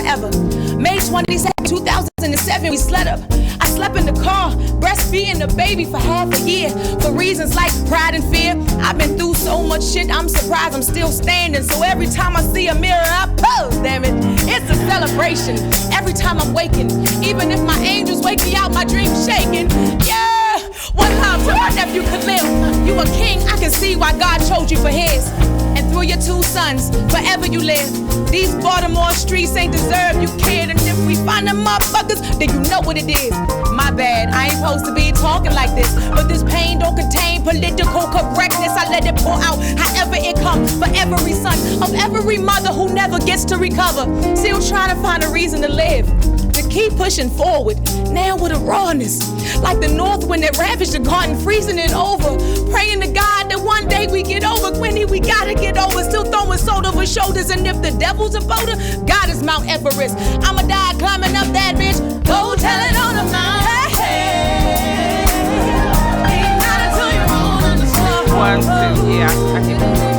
forever. May 22nd, 2007, we slept up. I slept in the car, breastfeeding the baby for half a year. For reasons like pride and fear, I've been through so much shit, I'm surprised I'm still standing. So every time I see a mirror, I pose, damn it. It's a celebration every time I'm waking. Even if my angels wake me out, my dreams shaking. Yeah, one love so my nephew could live. You a king, I can see why God chose you for his. And through your 2 sons, forever you live. These Baltimore streets ain't deserve you kid. And if we find them motherfuckers, then you know what it is. My bad, I ain't supposed to be talking like this, but this pain don't contain political correctness. I let it pour out however it comes for every son of every mother who never gets to recover. Still trying to find a reason to live, to keep pushing forward, now with a rawness. Like the north when it ravaged the garden, freezing it over. Praying to God that one day we get over. Quinny, we gotta get over. Still throwing salt over shoulders. And if the devil's a boulder, God is Mount Everest. I'ma die climbing up that bitch. Go tell it on the mountain. Hey, hey. Not until you're on the floor. 1, 2, yeah, I can do it.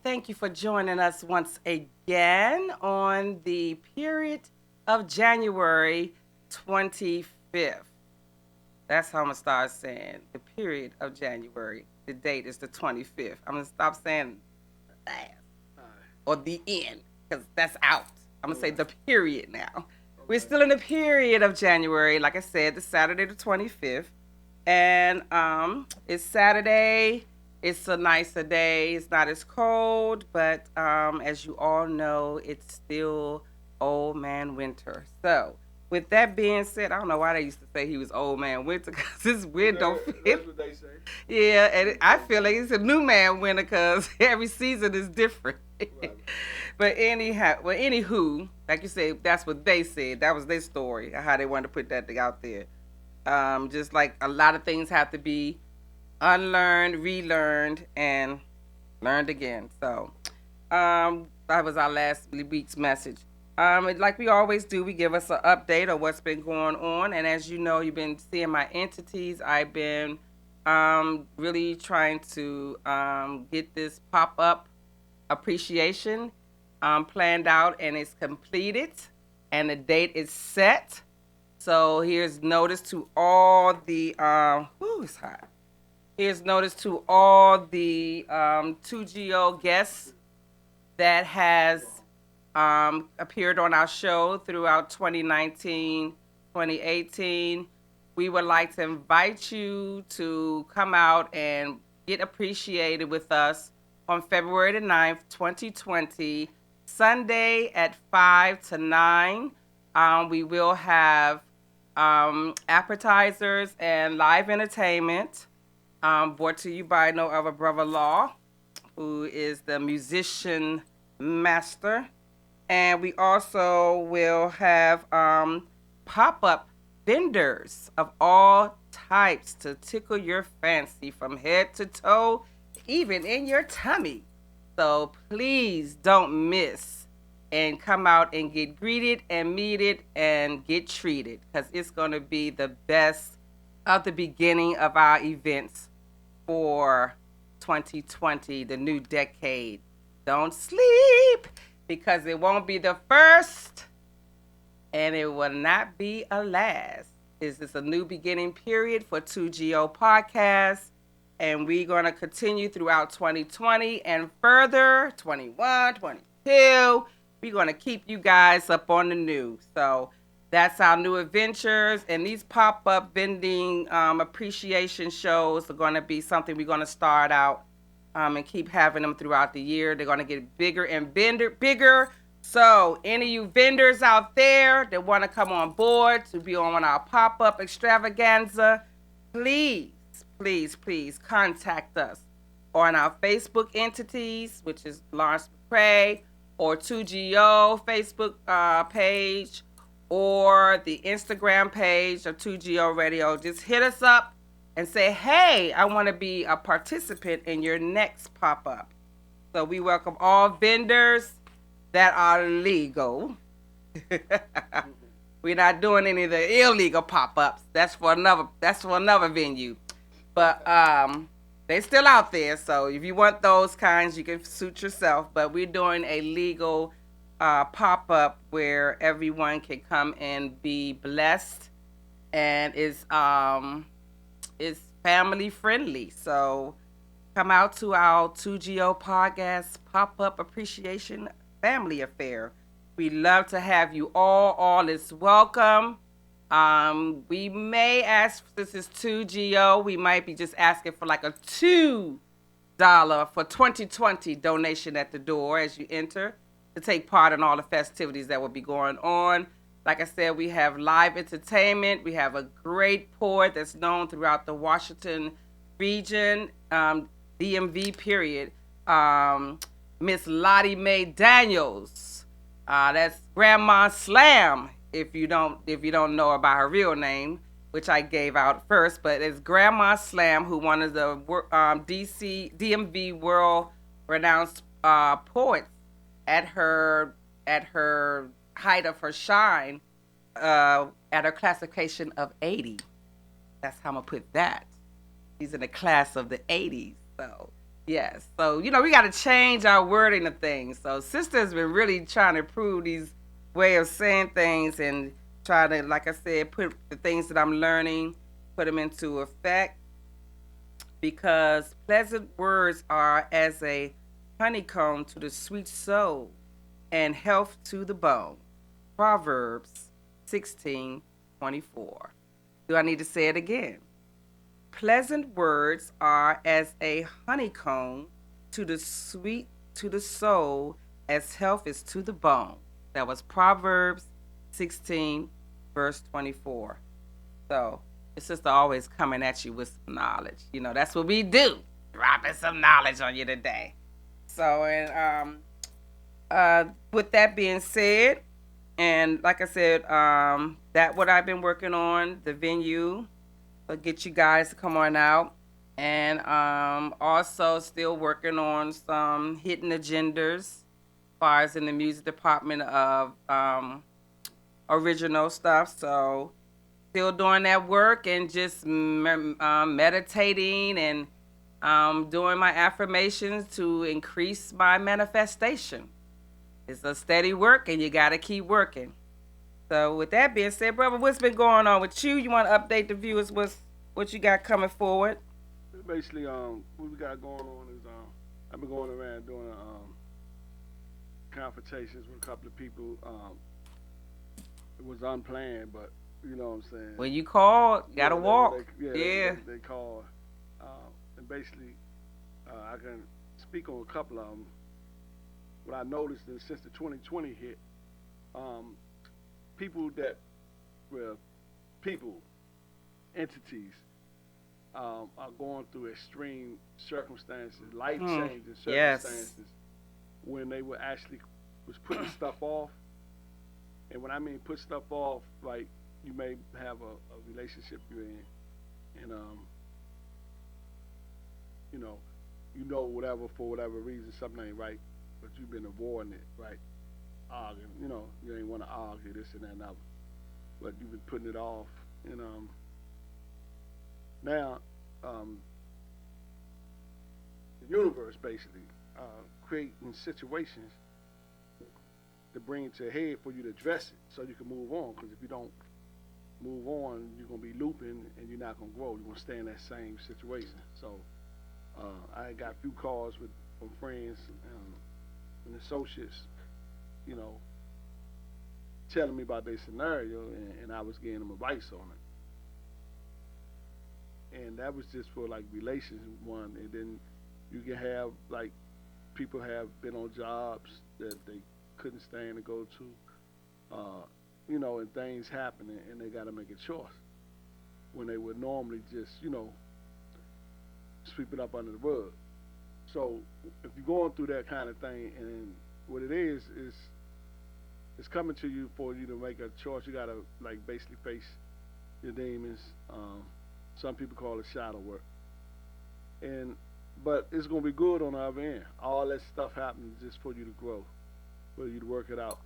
Thank you for joining us once again on the period of January 25th. That's how I'm going to start saying the period of January. The date is the 25th. I'm going to stop saying last or the end because that's out. I'm going to say the period now. We're still in the period of January. Like I said, the Saturday the 25th. And it's Saturday. It's a nicer day. It's not as cold, but as you all know, it's still old man winter. So, with that being said, I don't know why they used to say he was old man winter, because his wind don't fit. That's what they say. Yeah, and I feel like it's a new man winter because every season is different. Right. But anywho, like you said, that's what they said. That was their story, how they wanted to put that thing out there. Just like a lot of things have to be unlearned, relearned, and learned again. So that was our last week's message. Like we always do, we give us an update of what's been going on. And as you know, you've been seeing my entities. I've been really trying to get this pop-up appreciation planned out, and it's completed, and the date is set. So here's notice to all the it's hot. Here's notice to all the 2GO guests that has appeared on our show throughout 2019, 2018. We would like to invite you to come out and get appreciated with us on February the 9th, 2020, Sunday at 5 to 9. We will have appetizers and live entertainment. Brought to you by no other brother Law, who is the musician master. And we also will have pop-up vendors of all types to tickle your fancy from head to toe, even in your tummy. So please don't miss and come out and get greeted and meted and get treated, because it's going to be the best of the beginning of our events for 2020, the new decade. Don't sleep, because it won't be the first and it will not be a last. This is a new beginning period for 2GO Podcast. And we're going to continue throughout 2020 and further, 21, 22. We're going to keep you guys up on the news. So that's our new adventures. And these pop-up vending appreciation shows are going to be something we're going to start out and keep having them throughout the year. They're going to get bigger and bigger. So any of you vendors out there that want to come on board to be on our pop-up extravaganza, please contact us on our Facebook entities, which is Lawrence McCray, or 2GO Facebook page, or the Instagram page of 2GO Radio. Just hit us up and say, hey, I want to be a participant in your next pop-up. So we welcome all vendors that are legal. We're not doing any of the illegal pop-ups. That's for another venue. But they're still out there. So if you want those kinds, you can suit yourself. But we're doing a legal pop-up where everyone can come and be blessed, and it's family friendly. So come out to our 2GO podcast pop-up appreciation family affair. We love to have you all. All is welcome. We may ask, this is 2GO, we might be just asking for like a $2 for 2020 donation at the door as you enter to take part in all the festivities that will be going on. Like I said, we have live entertainment. We have a great poet that's known throughout the Washington region, DMV period, Miss Lottie Mae Daniels. That's Grandma Slam, if you don't know about her real name, which I gave out first, but it's Grandma Slam, who one of the DMV world renowned poets at her height of her shine, at her classification of 80. That's how I'm gonna put that. She's in the class of the 80s. So yes. So we got to change our wording of things. So sister has been really trying to improve these way of saying things and try to, like I said, put the things that I'm learning, put them into effect, because pleasant words are as a honeycomb to the sweet soul and health to the bone. Proverbs 16:24. Do I need to say it again? Pleasant words are as a honeycomb to the soul as health is to the bone. That was Proverbs 16, verse 24. So your sister always coming at you with some knowledge. That's what we do. Dropping some knowledge on you today. So, and with that being said, and like I said, that what I've been working on, the venue, get you guys to come on out. And also still working on some hidden agendas as far as in the music department of original stuff. So still doing that work and just meditating and doing my affirmations to increase my manifestation. It's a steady work and you got to keep working. So with that being said, brother, what's been going on with you? You want to update the viewers what you got coming forward? Basically, what we got going on is I've been going around doing confrontations with a couple of people. It was unplanned, but you know what I'm saying. When you call, you gotta walk. They call, and basically, I can speak on a couple of them. What I noticed is since the 2020 hit, entities are going through extreme circumstances, life-changing circumstances, when they were actually was putting stuff off. And when I mean put stuff off, like you may have a relationship you're in, and whatever, for whatever reason something ain't right, but you've been avoiding it, right? Arguing, you ain't want to argue this and that and that, but you've been putting it off, and now the universe basically creating situations to bring it to a head for you to address it so you can move on. Because if you don't move on, you're going to be looping and you're not going to grow. You're going to stay in that same situation. So I got a few calls from friends and associates, you know, telling me about their scenario, and I was giving them advice on it. And that was just for like relations one, and then you can have like people have been on jobs that they couldn't stand to go to, you know, and things happen, and they got to make a choice when they would normally just, you know, sweep it up under the rug. So if you're going through that kind of thing, and what it is it's coming to you for you to make a choice. You gotta like basically face your demons. Some people call it shadow work, but it's gonna be good on the other end. All that stuff happens just for you to grow, for you to work it out.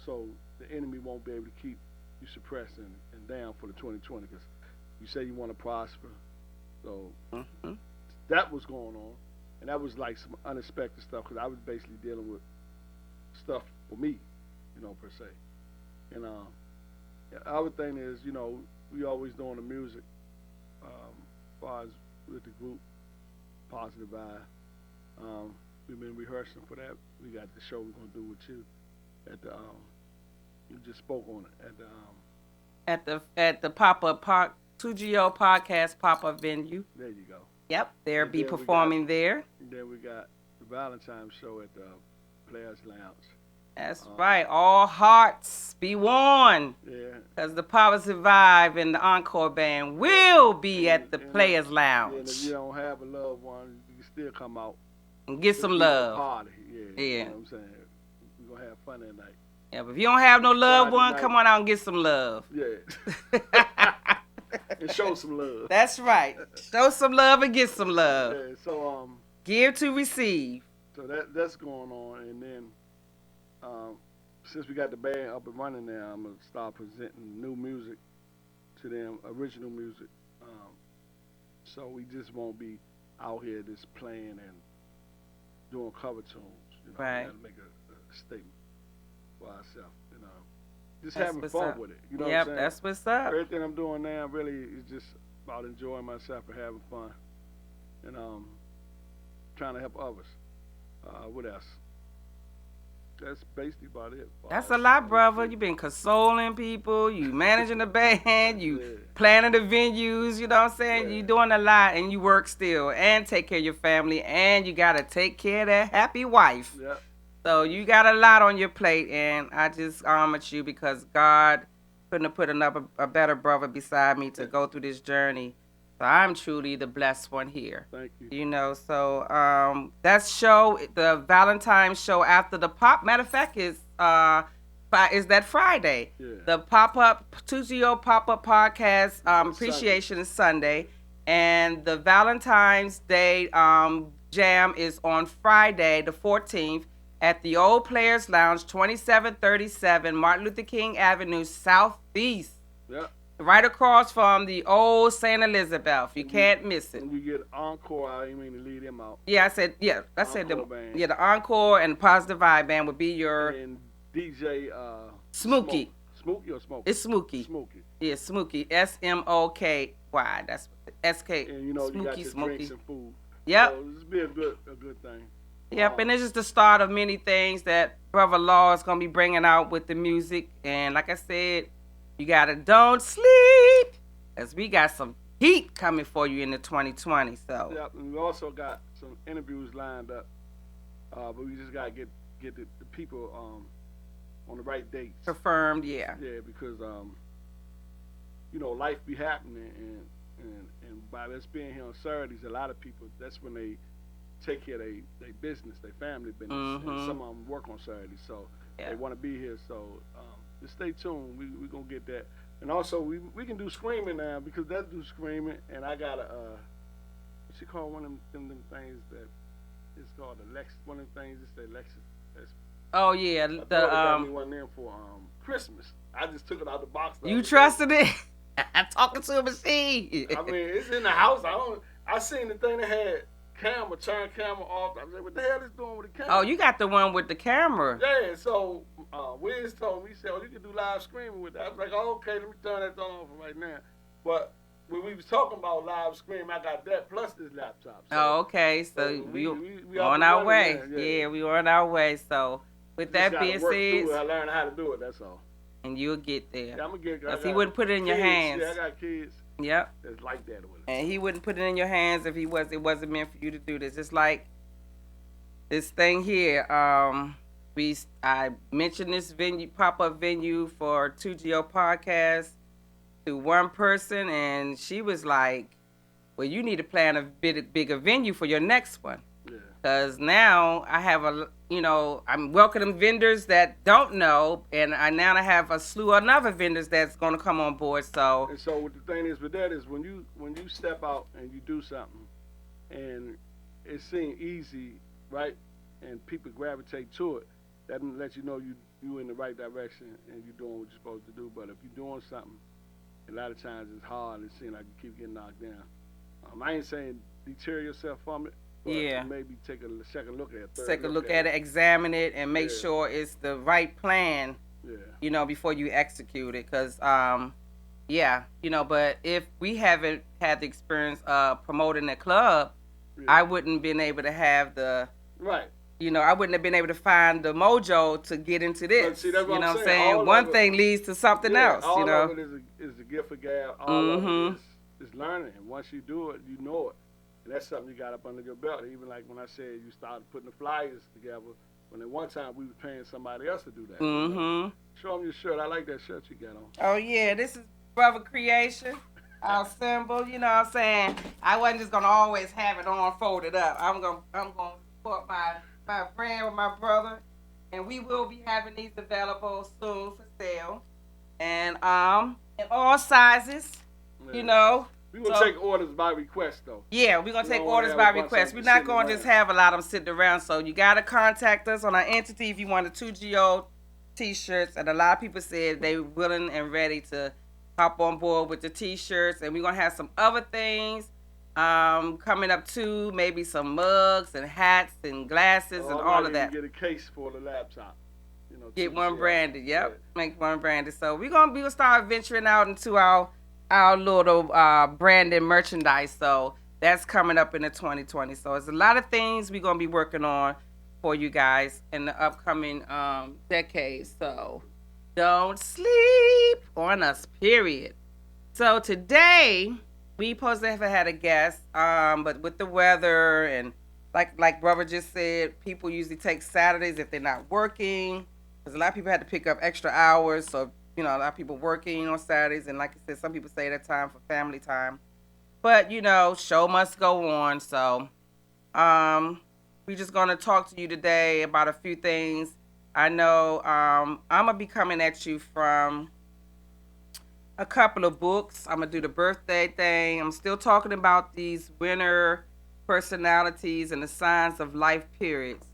So the enemy won't be able to keep you suppressed and down for the 2020, because you say you want to prosper. So that was going on, and that was like some unexpected stuff, because I was basically dealing with stuff for me, you know, per se. And the other thing is, you know, we always doing the music, as far as with the group, Positive Vibe. We've been rehearsing for that. We got the show we're gonna do with you at the you just spoke on it at the pop-up park 2GO podcast pop-up venue. There you go. Yep, they'll be performing there. Then we got the Valentines Show at the Players Lounge. That's right. All hearts be warned. Yeah. Because the Positive Vibe and the Encore Band will be at the Players Lounge. And if you don't have a loved one, you can still come out and get some love. Party. Yeah. Yeah. You know what I'm saying? We're going to have fun that night. Yeah, but if you don't have no loved one, come on out and get some love. Yeah. And show some love. That's right. Show some love and get some love. Yeah, so give to receive. So that's going on, and then since we got the band up and running now, I'm gonna start presenting new music to them, original music. So we just won't be out here just playing and doing cover tunes. You know, right. We gotta make a statement for ourselves. You know, just that's having fun with it. You know what I'm saying? That's what's up. Everything I'm doing now really is just about enjoying myself and having fun, and trying to help others. What else? That's basically about it. That's a lot, brother. You've been consoling people. You managing the band. You planning the venues. You know what I'm saying? You doing a lot, and you work still, and take care of your family, and you gotta take care of that happy wife. Yep. So you got a lot on your plate, and I just homage you because God couldn't have put a better brother beside me to go through this journey. So I'm truly the blessed one here. Thank you. You know, so that show, the Valentine's Show after the pop. Matter of fact, is that Friday? Yeah. The pop-up 2GO pop-up podcast appreciation is Sunday, and the Valentine's Day jam is on Friday, the 14th, at the Old Players Lounge, 2737 Martin Luther King Avenue Southeast. Yep. Right across from the old St. Elizabeth. You can't miss it. And you get Encore, I didn't mean to leave them out. Yeah, I said the Encore and Positive Vibe Band would be your... And DJ... Smokey. Smokey or Smokey? It's Smokey. Smokey. Yeah, Smokey. SMOKY. That's SK. And you know, Smokey, you got your Smokey. drinks and food. Yep. So this be a good thing. Yep, and it's just the start of many things that Brother Law is going to be bringing out with the music. And like I said, you got to don't sleep, as we got some heat coming for you in the 2020. So. Yep, and we also got some interviews lined up, but we just got to get the people on the right dates. Confirmed, yeah. Yeah, because, you know, life be happening, and by us being here on Saturdays, a lot of people, that's when they take care of their business, their family business, and some of them work on Saturdays, so they want to be here. So just stay tuned. We're going to get that. And also, we can do screaming now, because they do screaming, and I got what you call one of them things that it's called a Lex, one of them things, it's a Lexus. Oh, yeah. got me one there for Christmas. I just took it out the box. You trusted it? I'm talking to a machine. I mean, it's in the house. I seen the thing that had turn camera off. I was like, what the hell is doing with the camera? Oh, you got the one with the camera. Yeah, so Wiz told me, he said, oh, you can do live streaming with that. I was like, oh, okay, let me turn that on for right now. But when we was talking about live stream, I got that plus this laptop. So, oh, okay. So we on our way. Yeah, we on our way. So with that being said, I learned how to do it. That's all. And you'll get there. Yeah, I'm gonna get. Cause he wouldn't put it in your hands. Yeah, I got kids. Yep. That's like that with it. And he wouldn't put it in your hands if it wasn't meant for you to do this. Just like this thing here. I mentioned this pop-up venue for 2GO podcast to one person, and she was like, well, you need to plan a bigger venue for your next one. Yeah. Because now I have I'm welcoming vendors that don't know, and I have a slew of other vendors that's going to come on board. So. And so what the thing is with that is when you step out and you do something, and it seems easy, right, and people gravitate to it, that lets you know you in the right direction and you're doing what you're supposed to do. But if you're doing something, a lot of times it's hard and it seems like you keep getting knocked down. I ain't saying deter yourself from it, but maybe take a second look at it. Take a look at it, examine it, and make sure it's the right plan, before you execute it. Because, but if we haven't had the experience of promoting a club, I wouldn't been able to have the... Right. I wouldn't have been able to find the mojo to get into this. See, that's what I'm saying? One thing leads to something else, all of it is the gift of gab. All of it is learning. And once you do it, you know it. And that's something you got up under your belt. Even like when I said you started putting the flyers together, when at one time we were paying somebody else to do that. Mm-hmm. Show them your shirt. I like that shirt you got on. Oh, yeah. This is Brother Creation. Our symbol. You know what I'm saying? I wasn't just going to always have it on folded up. I'm going to support my friend with my brother, and we will be having these available soon for sale, and in all sizes, We're gonna take orders by request, though. Yeah, we're gonna take orders by request. We're not gonna just have a lot of them sitting around. So you gotta contact us on our entity if you want the 2GO t-shirts, and a lot of people said they willing and ready to hop on board with the t-shirts, and we're gonna have some other things coming up too, maybe some mugs and hats and glasses and all of that. Get a case for the laptop. Get one branded. Yep, make one branded. So we're gonna start venturing out into our little branded merchandise. So that's coming up in the 2020. So there's a lot of things we're gonna be working on for you guys in the upcoming decade. So don't sleep on us. Period. So today. We supposed to have had a guest, but with the weather and like brother just said, people usually take Saturdays if they're not working, because a lot of people had to pick up extra hours. So a lot of people working on Saturdays, and like I said, some people say that time for family time. But show must go on. So we're just gonna talk to you today about a few things. I know I'm gonna be coming at you from a couple of books. I'm gonna do the birthday thing. I'm still talking about these winter personalities and the signs of life periods,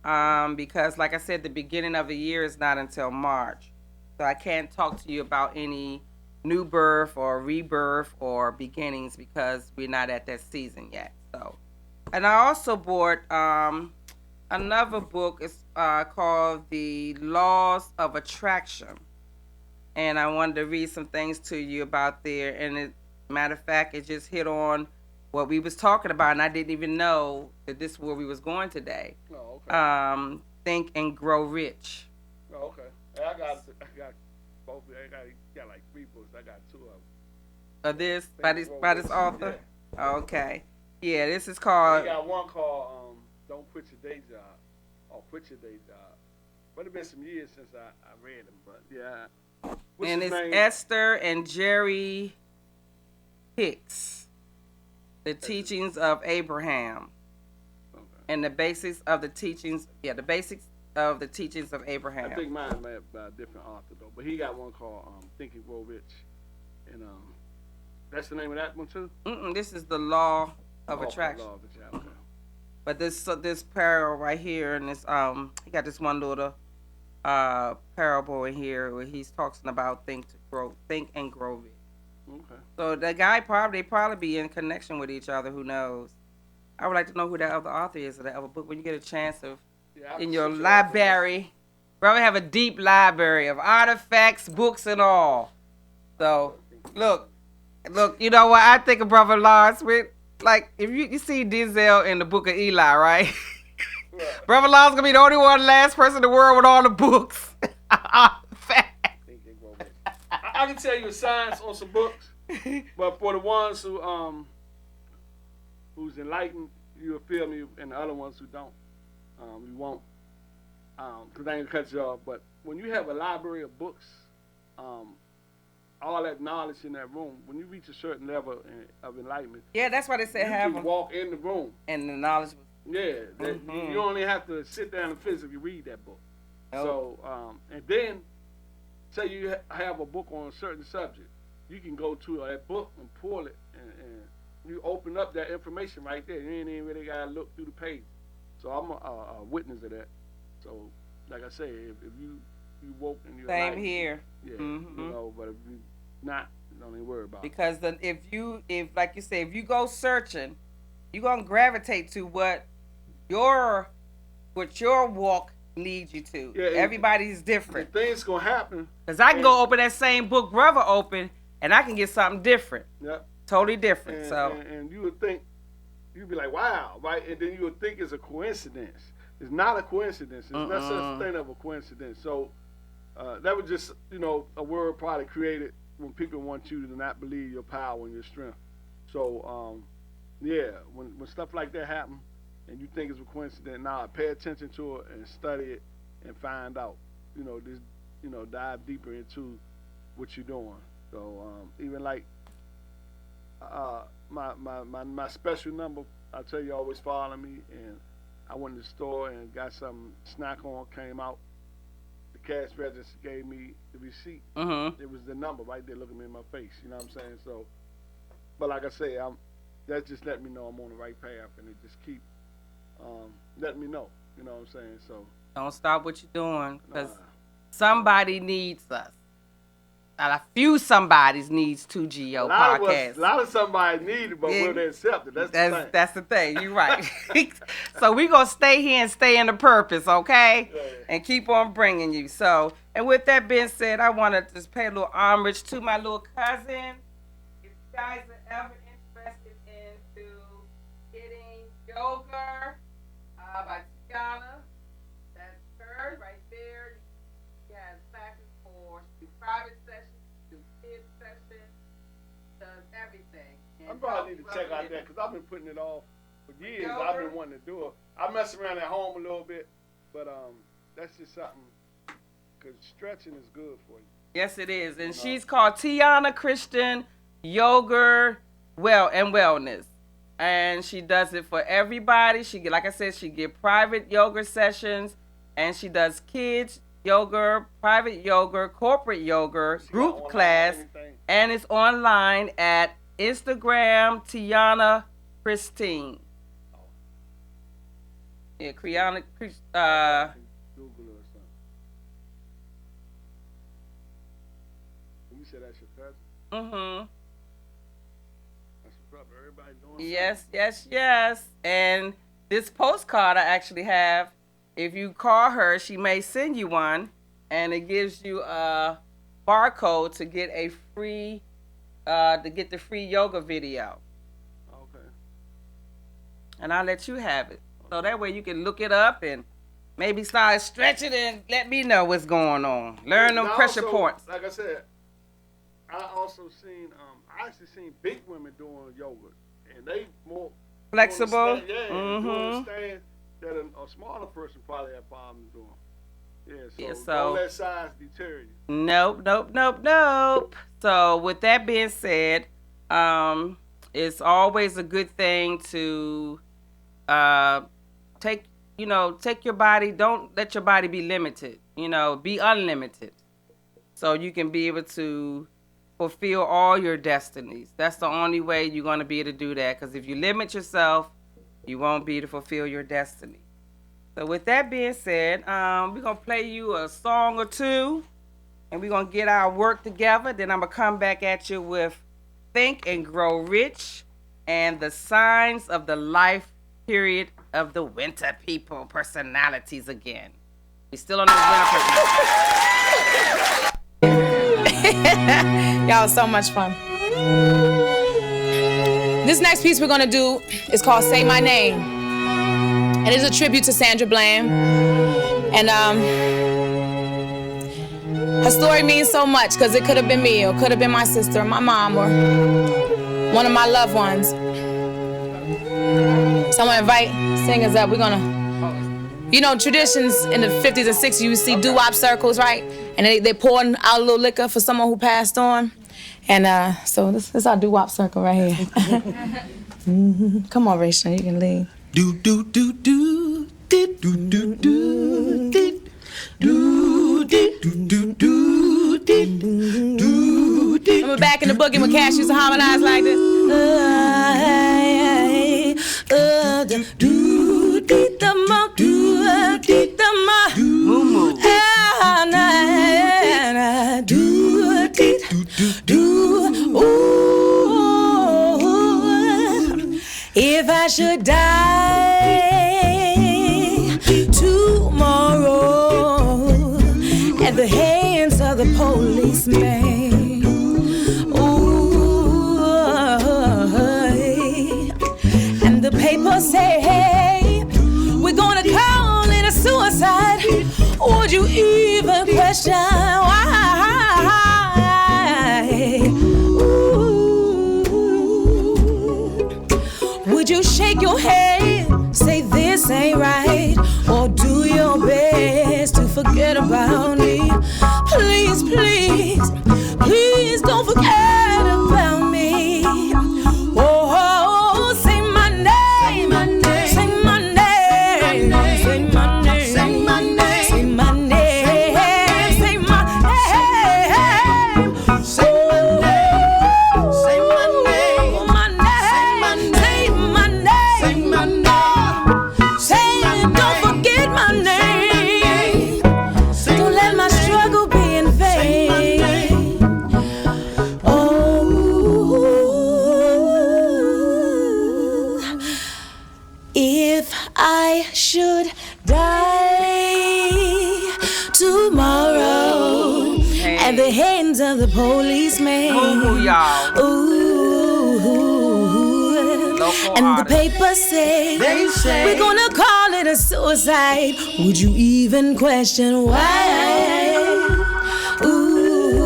because like I said, the beginning of the year is not until March, so I can't talk to you about any new birth or rebirth or beginnings because we're not at that season yet. So, and I also bought another book. It's called The Laws of Attraction. And I wanted to read some things to you about there. And matter of fact, it just hit on what we was talking about, and I didn't even know that this is where we was going today. Oh, okay. Think and Grow Rich. Oh, okay. I got both. I got like 3 books. I got 2 of them. Of this by this author. Yeah. Okay. Yeah, this is called. I got one called "Don't Quit Your Day Job" or "Quit Your Day Job." But it's been some years since I read them, but yeah. What's and it's name? Esther and Jerry Hicks, The Teachings of Abraham, and the basics of the teachings. Yeah, the basics of the teachings of Abraham. I think mine may have by a different author though, but he got one called "Think and Grow Rich," and that's the name of that one too. This is the Law of Attraction. Law of Attraction. Okay. But this parable right here, and this he got this one little parable in here where he's talking about think and grow rich. Okay. So the guy probably be in connection with each other. Who knows? I would like to know who that other author is of that other book when you get a chance of in your library. Probably have a deep library of artifacts, books, and all. So look, Look, you know what? I think of Brother Lawrence with, like, if you see Denzel in the Book of Eli, right? Brother Lawrence gonna be the only one, last person in the world with all the books. I can tell you science on some books, but for the ones who's enlightened, you'll feel me, and the other ones who don't, you won't. Because I ain't gonna cut you off, but when you have a library of books, all that knowledge in that room, when you reach a certain level of enlightenment, yeah, that's why they say you can walk in the room, and the knowledge was. Yeah, you only have to sit down and physically read that book. So, and then, say you have a book on a certain subject, you can go to that book and pull it, and you open up that information right there. You ain't even really gotta look through the page. So I'm a witness of that. So, like I say, if you woke and you're same here. Yeah, you know, but if you not, don't even worry about it. Because if like you say, if you go searching, you're gonna gravitate to what your walk leads you to. Yeah, everybody's different. Things gonna happen. Cause I can go open that same book Brother open, and I can get something different. Yep. Totally different. And you would think, you'd be like, wow, right? And then you would think it's a coincidence. It's not a coincidence. It's not such a thing of a coincidence. So that was just, a word probably created when people want you to not believe your power and your strength. So yeah, when stuff like that happen, and you think it's a coincidence, now pay attention to it and study it and find out. Dive deeper into what you're doing. So even like my special number, I tell you, always follow me. And I went to the store and got some snack on, came out. The cash register gave me the receipt. It was the number right there looking me in my face. You know what I'm saying? So, but like I say, that just let me know I'm on the right path, and it just keep letting me know. You know what I'm saying? So don't stop what you're doing, because somebody needs us. And a few somebodies needs 2GO podcast. A lot of somebody need it, but will they accept it? That's the thing. You're right. So we gonna stay here and stay in the purpose, okay? Yeah. And keep on bringing you. So, and with that being said, I want to just pay a little homage to my little cousin. If you guys are ever interested into getting yoga by Tiana, that's her right there. She has classes for private sessions, do kids sessions, does everything. I probably need to check out that, because I've been putting it off for years. I've been wanting to do it. I mess around at home a little bit, but that's just something, because stretching is good for you. Yes, it is. And she's called Tiana Christian Yoga and Wellness. And she does it for everybody. Like I said, she get private yoga sessions, and she does kids yoga, private yoga, corporate yoga, group class, and it's online at Instagram, Tiana Christine. Yeah, Tiana, Google or something. You said that's your cousin? That's what's up. Everybody doing Yes. And this postcard I actually have, if you call her, she may send you one, and it gives you a barcode to get a free, the free yoga video. Okay. And I'll let you have it. So that way you can look it up and maybe start stretching and let me know what's going on. Learn them pressure points. Like I said, I also seen, I actually seen big women doing yoga, and they more flexible. Doing stand that a smaller person probably have problems doing. So don't let size deter you. Nope. So with that being said, it's always a good thing to take your body. Don't let your body be limited. Be unlimited, so you can be able to fulfill all your destinies. That's the only way you're going to be able to do that. Because if you limit yourself, you won't be able to fulfill your destiny. So with that being said, we're going to play you a song or two, and we're going to get our work together. Then I'm going to come back at you with Think and Grow Rich and the signs of the life period of the winter people personalities again. We're still on the winter. Y'all, so much fun. This next piece we're gonna do is called Say My Name. And it's a tribute to Sandra Bland. And her story means so much because it could have been me or could have been my sister or my mom or one of my loved ones. So I'm gonna invite singers up. We're gonna, you know, traditions in the 50s and 60s, you see doo-wop circles, right? And they pour out a little liquor for someone who passed on. And so this is our doo-wop circle right here. Come on, Rachel, you can lead. Do do do do do do do do do do do do do. Remember back in the boogie when Cash used to harmonize like this? If I should die tomorrow at the hands of the policeman, and the papers say, hey, we're gonna call it a suicide, would you even question why? Would you shake your head, say this ain't right, or do your best to forget about me? Please, please, please don't forget about me. Oh, say my name, say my name, say my name, say my name, say my name, say my name, say my name, say my name, my name, say my name, say my name, say don't forget my name. Don't let my struggle be in vain. Oh, if I should die tomorrow at the hands of the policeman. Ooh, y'all. Ooh, and the papers say, we're gonna call it a suicide. Would you even question why? Ooh,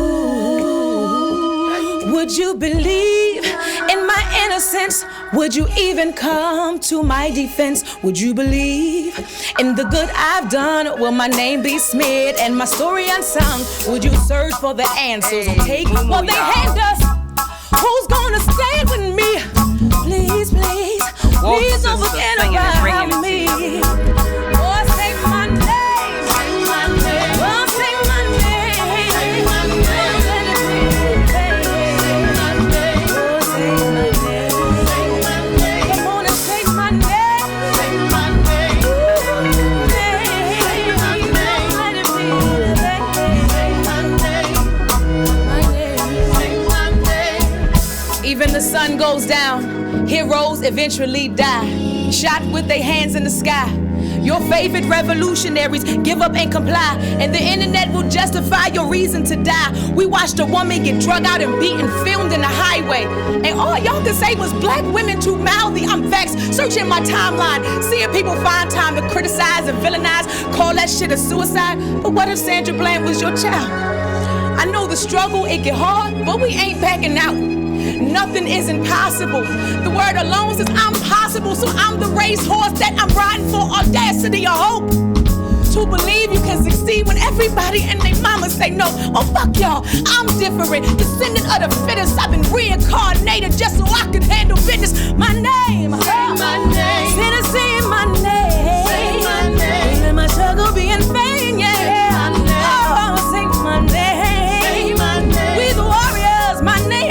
would you believe in my innocence? Would you even come to my defense? Would you believe in the good I've done? Will my name be smeared and my story unsung? Would you search for the answers or take what they hand us? Who's gonna stand with me? Please, please, please don't forget about me. Oh, say my name, say my name. Oh, say my name, say my name. Let it be, say my name. Oh, say my name, say my name. Come on and say my name, say my name. Say my name, let it be, say my name, my name, say my name. Even the sun goes down. Heroes eventually die, shot with their hands in the sky. Your favorite revolutionaries give up and comply, and the internet will justify your reason to die. We watched a woman get drug out and beaten, filmed in the highway, and all y'all could say was black women too mouthy. I'm vexed, searching my timeline, seeing people find time to criticize and villainize, call that shit a suicide. But what if Sandra Bland was your child? I know the struggle, it get hard, but we ain't backing out. Nothing is impossible. The word alone says I'm possible, so I'm the racehorse that I'm riding for audacity or hope. To believe you can succeed when everybody and their mama say no. Oh, fuck y'all, I'm different. Descendant of the fittest, I've been reincarnated just so I could handle business. My name, say my name. Say my name. Say my name. Let my struggle be in vain, yeah. Oh, say my name. Say my name. We the warriors, my name.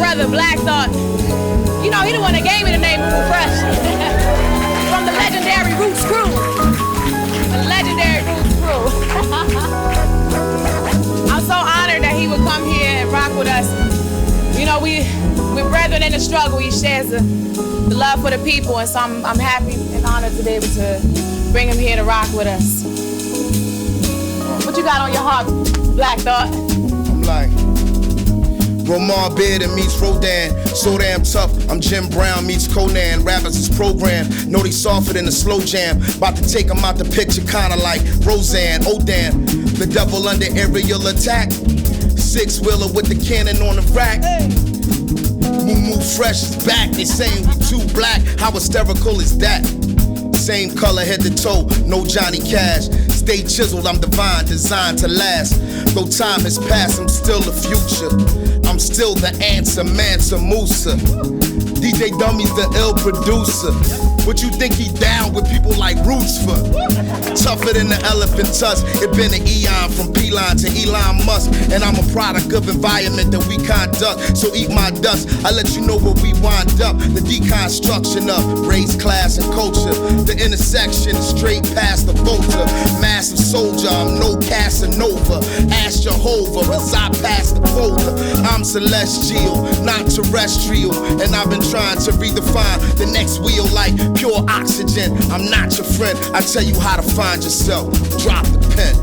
brother Black Thought. You know, he the one that gave me the name Boo Fresh. From the legendary Roots Crew. The legendary Roots Crew. I'm so honored that he would come here and rock with us. You know, we're brethren in the struggle. He shares the love for the people, and so I'm happy and honored to be able to bring him here to rock with us. What you got on your heart, Black Thought? I'm like Romar Beard meets Rodan, so damn tough. I'm Jim Brown meets Conan. Rappers is programmed, know they softer than a slow jam. About to take them out the picture, kinda like Roseanne. Oh damn, the devil under aerial attack. Six-wheeler with the cannon on the rack. Moo Fresh is back. They saying we too black. How hysterical is that? Same color head to toe, no Johnny Cash. Stay chiseled, I'm divine, designed to last. Though time has passed, I'm still the future. I'm still the answer, Mansa Musa. DJ Dummy's the ill producer. What you think he down with people like Roots for? Tougher than the elephant tusk. It been an eon from P-Line to Elon Musk. And I'm a product of environment that we conduct. So eat my dust, I let you know where we wind up. The deconstruction of race, class, and culture. The intersection is straight past the vulture. Massive soldier, I'm no Casanova. Ask Jehovah, as I pass the folder. I'm celestial, not terrestrial. And I've been trying to redefine the next wheel like pure oxygen. I'm not your friend, I tell you how to find yourself. Drop the pen.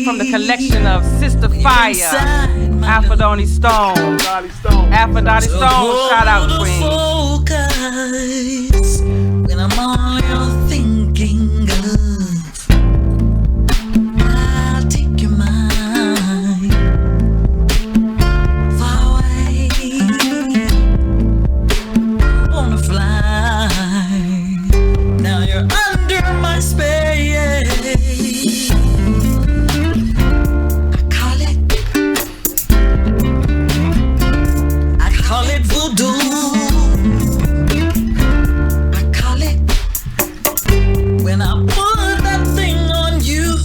From the collection of Sister Fire, Aphrodite Stone. Aphrodite Stone, shout out Queen. When I'm all you're thinking of, I'll take your mind far away. Wanna fly, now you're under my space. Voodoo. I call it when I put that thing on you.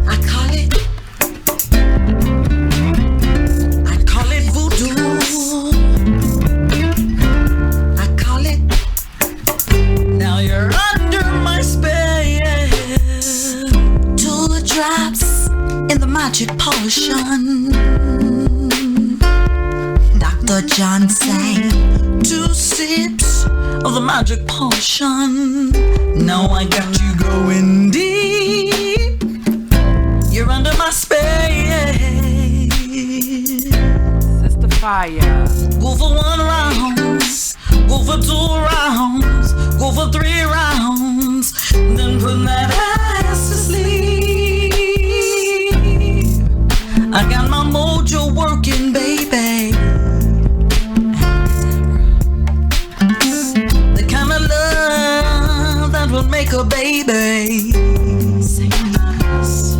I call it voodoo. I call it. Now you're under my spell. 2 drops in the magic potion. John sang 2 sips of the magic potion. Now I got you going deep. You're under my space. Sister Fire. Go for 1 round, go for 2 rounds, go for 3 rounds, then put that ass to sleep. I got my mojo working, baby. Will make a baby. Say yes.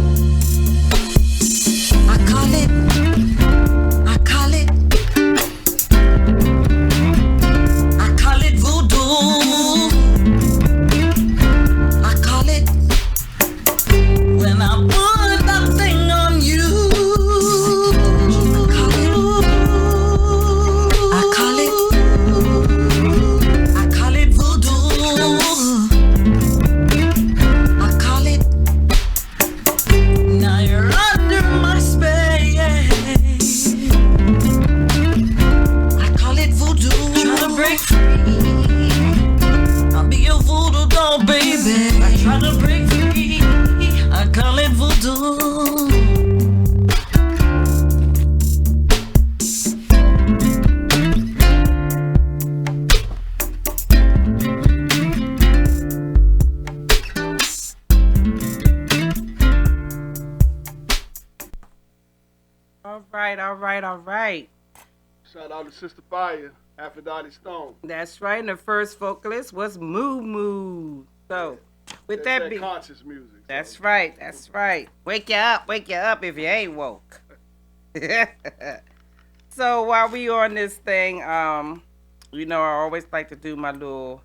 right. Shout out to Sister Fire, Aphrodite Stone. That's right. And the first vocalist was Moo Moo. So, with that being conscious music. That's right. Wake you up if you ain't woke. So while we on this thing, I always like to do my little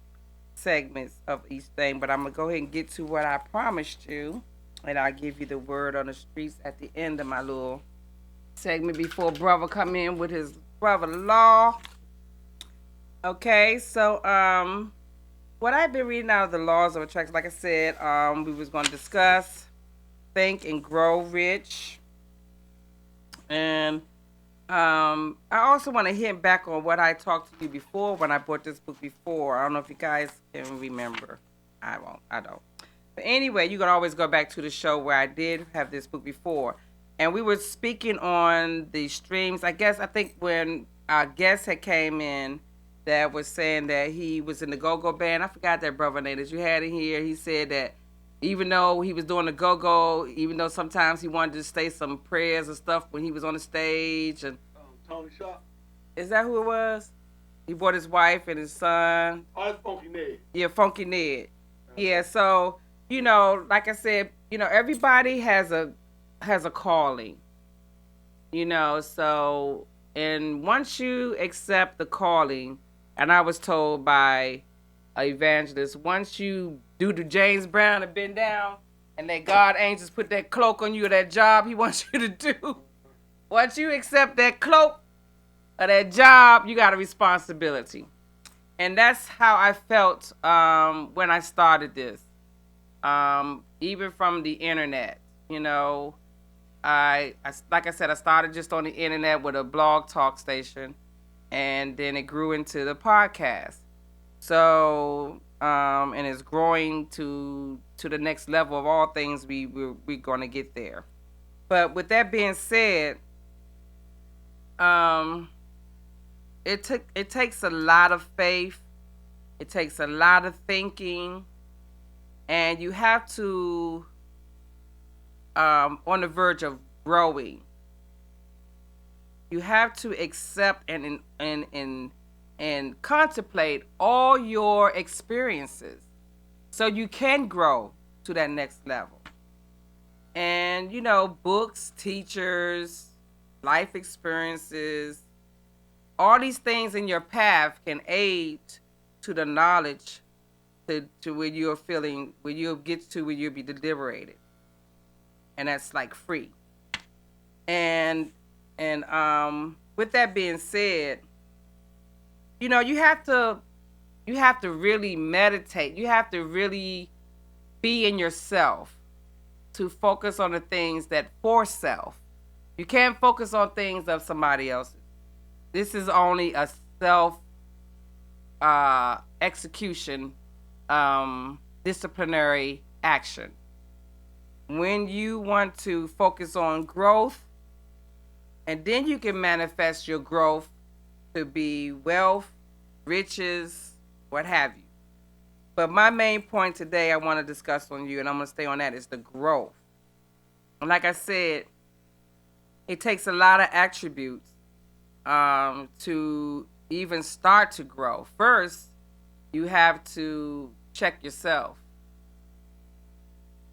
segments of each thing, but I'm gonna go ahead and get to what I promised you, and I'll give you the word on the streets at the end of my little segment before brother come in with his brother law. Okay, so what I've been reading out of the laws of attraction, like I said, we was going to discuss Think and Grow Rich. And I also want to hint back on what I talked to you before when I bought this book before. I don't know if you guys can remember. I don't. But anyway, you can always go back to the show where I did have this book before. And we were speaking on the streams. I think when our guest had came in, that was saying that he was in the go-go band. I forgot that brother name that you had in here. He said that even though he was doing the go-go, even though sometimes he wanted to say some prayers and stuff when he was on the stage. And Tony Shaw. Is that who it was? He brought his wife and his son. Oh, that's Funky Ned. Yeah, Funky Ned. Yeah, so, like I said, everybody has a calling. So, and once you accept the calling, and I was told by an evangelist, once you do the James Brown and bend down, and that God angels put that cloak on you, that job he wants you to do, once you accept that cloak or that job, you got a responsibility. And that's how I felt when I started this. Even from the internet, I like I said, I started just on the internet with a blog talk station, and then it grew into the podcast. So, and it's growing to the next level of all things. We're going to get there. But with that being said, it takes a lot of faith. It takes a lot of thinking, and you have to, on the verge of growing, you have to accept and contemplate all your experiences so you can grow to that next level. And, books, teachers, life experiences, all these things in your path can aid to the knowledge to where you're feeling, where you'll get to where you'll be liberated. And that's like free. And with that being said, you have to really meditate. You have to really be in yourself to focus on the things that for self. You can't focus on things of somebody else's. This is only a self execution, disciplinary action. When you want to focus on growth, and then you can manifest your growth to be wealth, riches, what have you. But my main point today I want to discuss on you, and I'm going to stay on that, is the growth. And like I said, it takes a lot of attributes to even start to grow. First, you have to check yourself.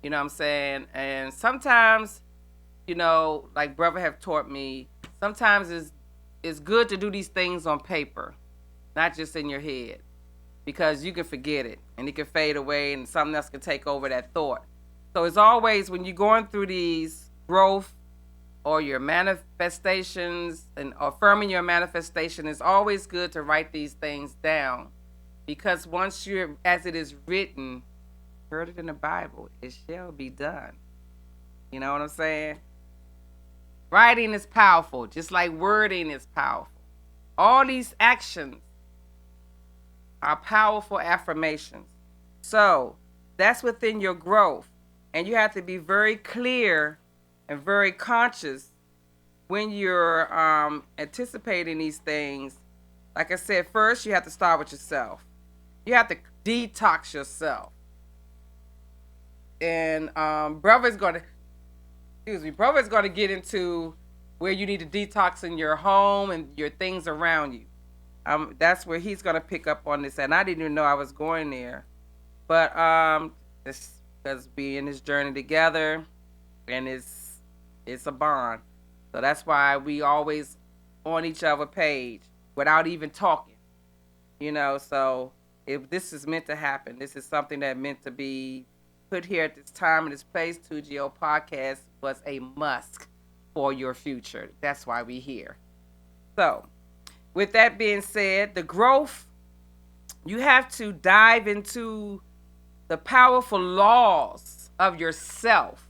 You know what I'm saying? And sometimes, like brother have taught me, sometimes it's good to do these things on paper, not just in your head, because you can forget it and it can fade away and something else can take over that thought. So it's always, when you're going through these growth or your manifestations and affirming your manifestation, it's always good to write these things down, because once you're, as it is written, heard it in the Bible, it shall be done. You know what I'm saying? Writing is powerful, just like wording is powerful. All these actions are powerful affirmations. So that's within your growth. And you have to be very clear and very conscious when you're anticipating these things. Like I said, first you have to start with yourself. You have to detox yourself. And brother's going to get into where you need to detox in your home and your things around you. That's where he's gonna pick up on this, and I didn't even know I was going there. But it's because we in this journey together, and it's a bond. So that's why we always on each other page without even talking. So if this is meant to happen, this is something that meant to be put here at this time and this place. 2GO Podcast was a must for your future. That's why we here. So with that being said, the growth, you have to dive into the powerful laws of yourself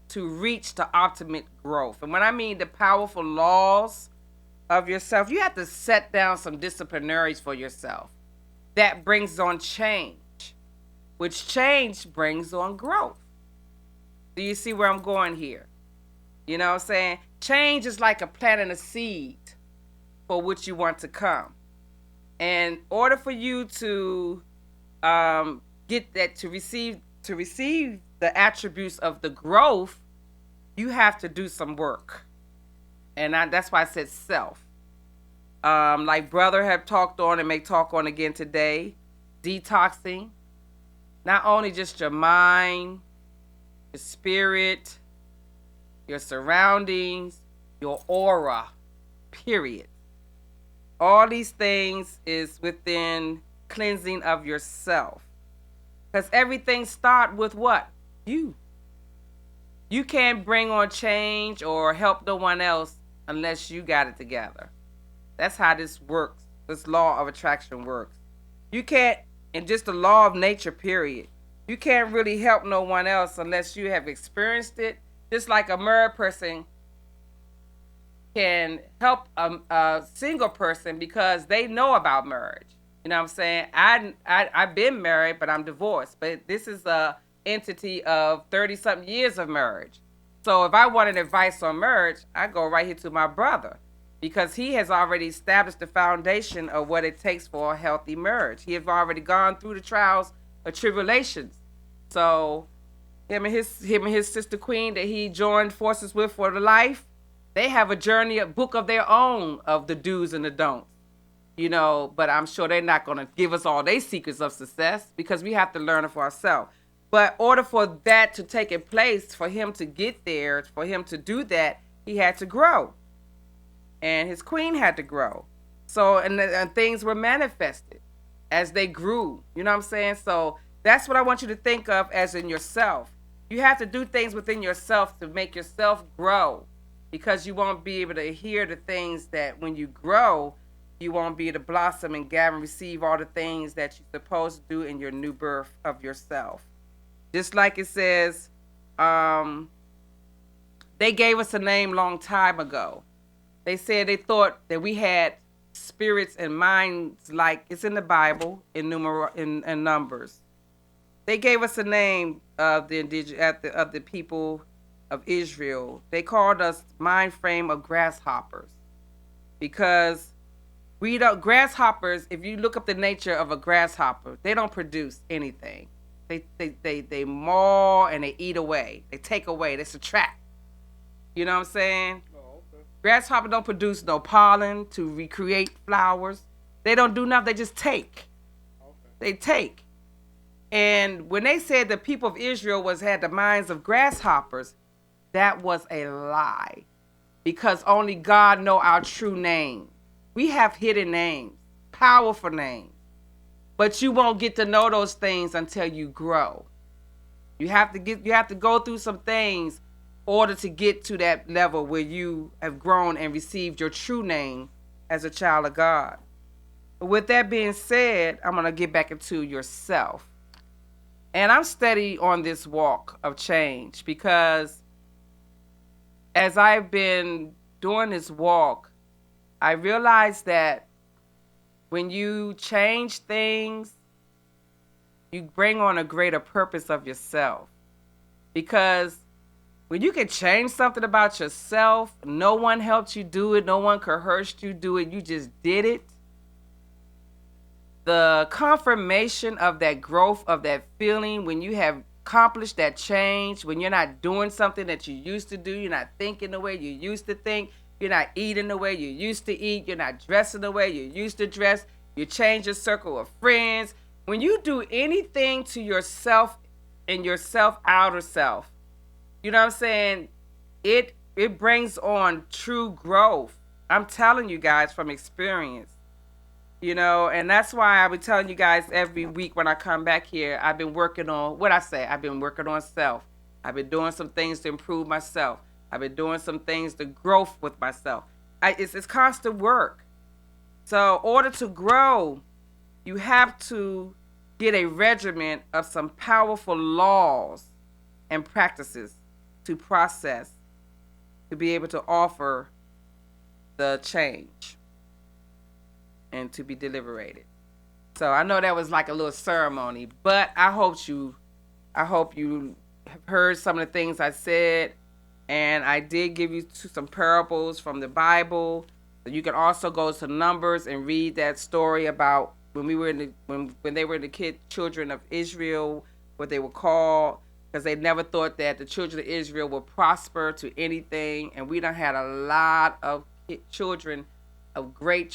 to reach the ultimate growth. And when I mean the powerful laws of yourself, you have to set down some disciplinaries for yourself. That brings on change, which change brings on growth. Do you see where I'm going here? You know what I'm saying? Change is like a planting a seed for which you want to come. And in order for you to get that, to receive the attributes of the growth, you have to do some work. And that's why I said self. Like brother have talked on and may talk on again today, detoxing, not only just your mind, your spirit, your surroundings, your aura, period. All these things is within cleansing of yourself. Because everything starts with what? You. You can't bring on change or help no one else unless you got it together. That's how this works. This law of attraction works. You can't, and just the law of nature, period. You can't really help no one else unless you have experienced it. Just like a married person can help a single person because they know about marriage. You know what I'm saying? I've been married, but I'm divorced. But this is a entity of 30-something years of marriage. So if I wanted advice on marriage, I go right here to my brother because he has already established the foundation of what it takes for a healthy marriage. He has already gone through the trials of tribulations. So him and his sister Queen that he joined forces with for the life, they have a journey, a book of their own of the do's and the don'ts. But I'm sure they're not going to give us all their secrets of success because we have to learn it for ourselves. But in order for that to take place, for him to get there, for him to do that, he had to grow. And his queen had to grow. So, and things were manifested as they grew. You know what I'm saying? So that's what I want you to think of as in yourself. You have to do things within yourself to make yourself grow because you won't be able to hear the things that when you grow, you won't be able to blossom and gather and receive all the things that you're supposed to do in your new birth of yourself. Just like it says, they gave us a name long time ago. They said they thought that we had spirits and minds like it's in the Bible in Numbers. They gave us a name of the people of Israel. They called us Mindframe of Grasshoppers because grasshoppers, if you look up the nature of a grasshopper, they don't produce anything. They maw and they eat away. They take away. They subtract. You know what I'm saying? Oh, okay. Grasshopper don't produce no pollen to recreate flowers. They don't do nothing. They just take. Okay. They take. And when they said the people of Israel had the minds of grasshoppers, that was a lie. Because only God know our true name. We have hidden names, powerful names. But you won't get to know those things until you grow. You have to go through some things in order to get to that level where you have grown and received your true name as a child of God. But with that being said, I'm going to get back into yourself. And I'm steady on this walk of change because as I've been doing this walk, I realized that when you change things, you bring on a greater purpose of yourself. Because when you can change something about yourself, no one helped you do it, no one coerced you do it, you just did it. The confirmation of that growth, of that feeling, when you have accomplish that change, when you're not doing something that you used to do, you're not thinking the way you used to think, you're not eating the way you used to eat, you're not dressing the way you used to dress, you change your circle of friends. When you do anything to yourself and yourself outer self, you know what I'm saying? It brings on true growth. I'm telling you guys from experience. And that's why I be telling you guys every week when I come back here, I've been working on I've been working on self. I've been doing some things to improve myself. I've been doing some things to growth with myself. It's constant work. So in order to grow, you have to get a regimen of some powerful laws and practices to process, to be able to offer the change and to be deliberated. So I know that was like a little ceremony, but I hope you have heard some of the things I said, and I did give you some parables from the Bible. You can also go to Numbers and read that story about when they were the children of Israel, what they were called, because they never thought that the children of Israel would prosper to anything, and we done had a lot of children of great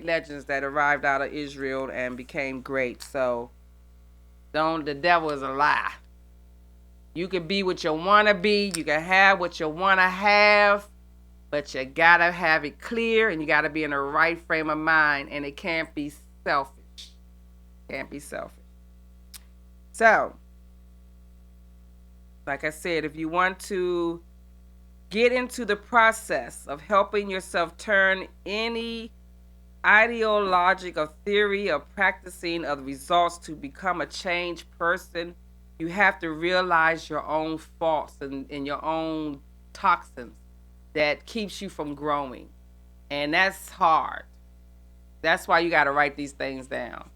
legends that arrived out of Israel and became great. So the devil is a lie. You can be what you want to be. You can have what you want to have. But you got to have it clear, and you got to be in the right frame of mind. And it can't be selfish. So, like I said, if you want to get into the process of helping yourself turn any ideological theory or practicing of the results to become a changed person, you have to realize your own faults and your own toxins that keeps you from growing. And that's hard. That's why you got to write these things down.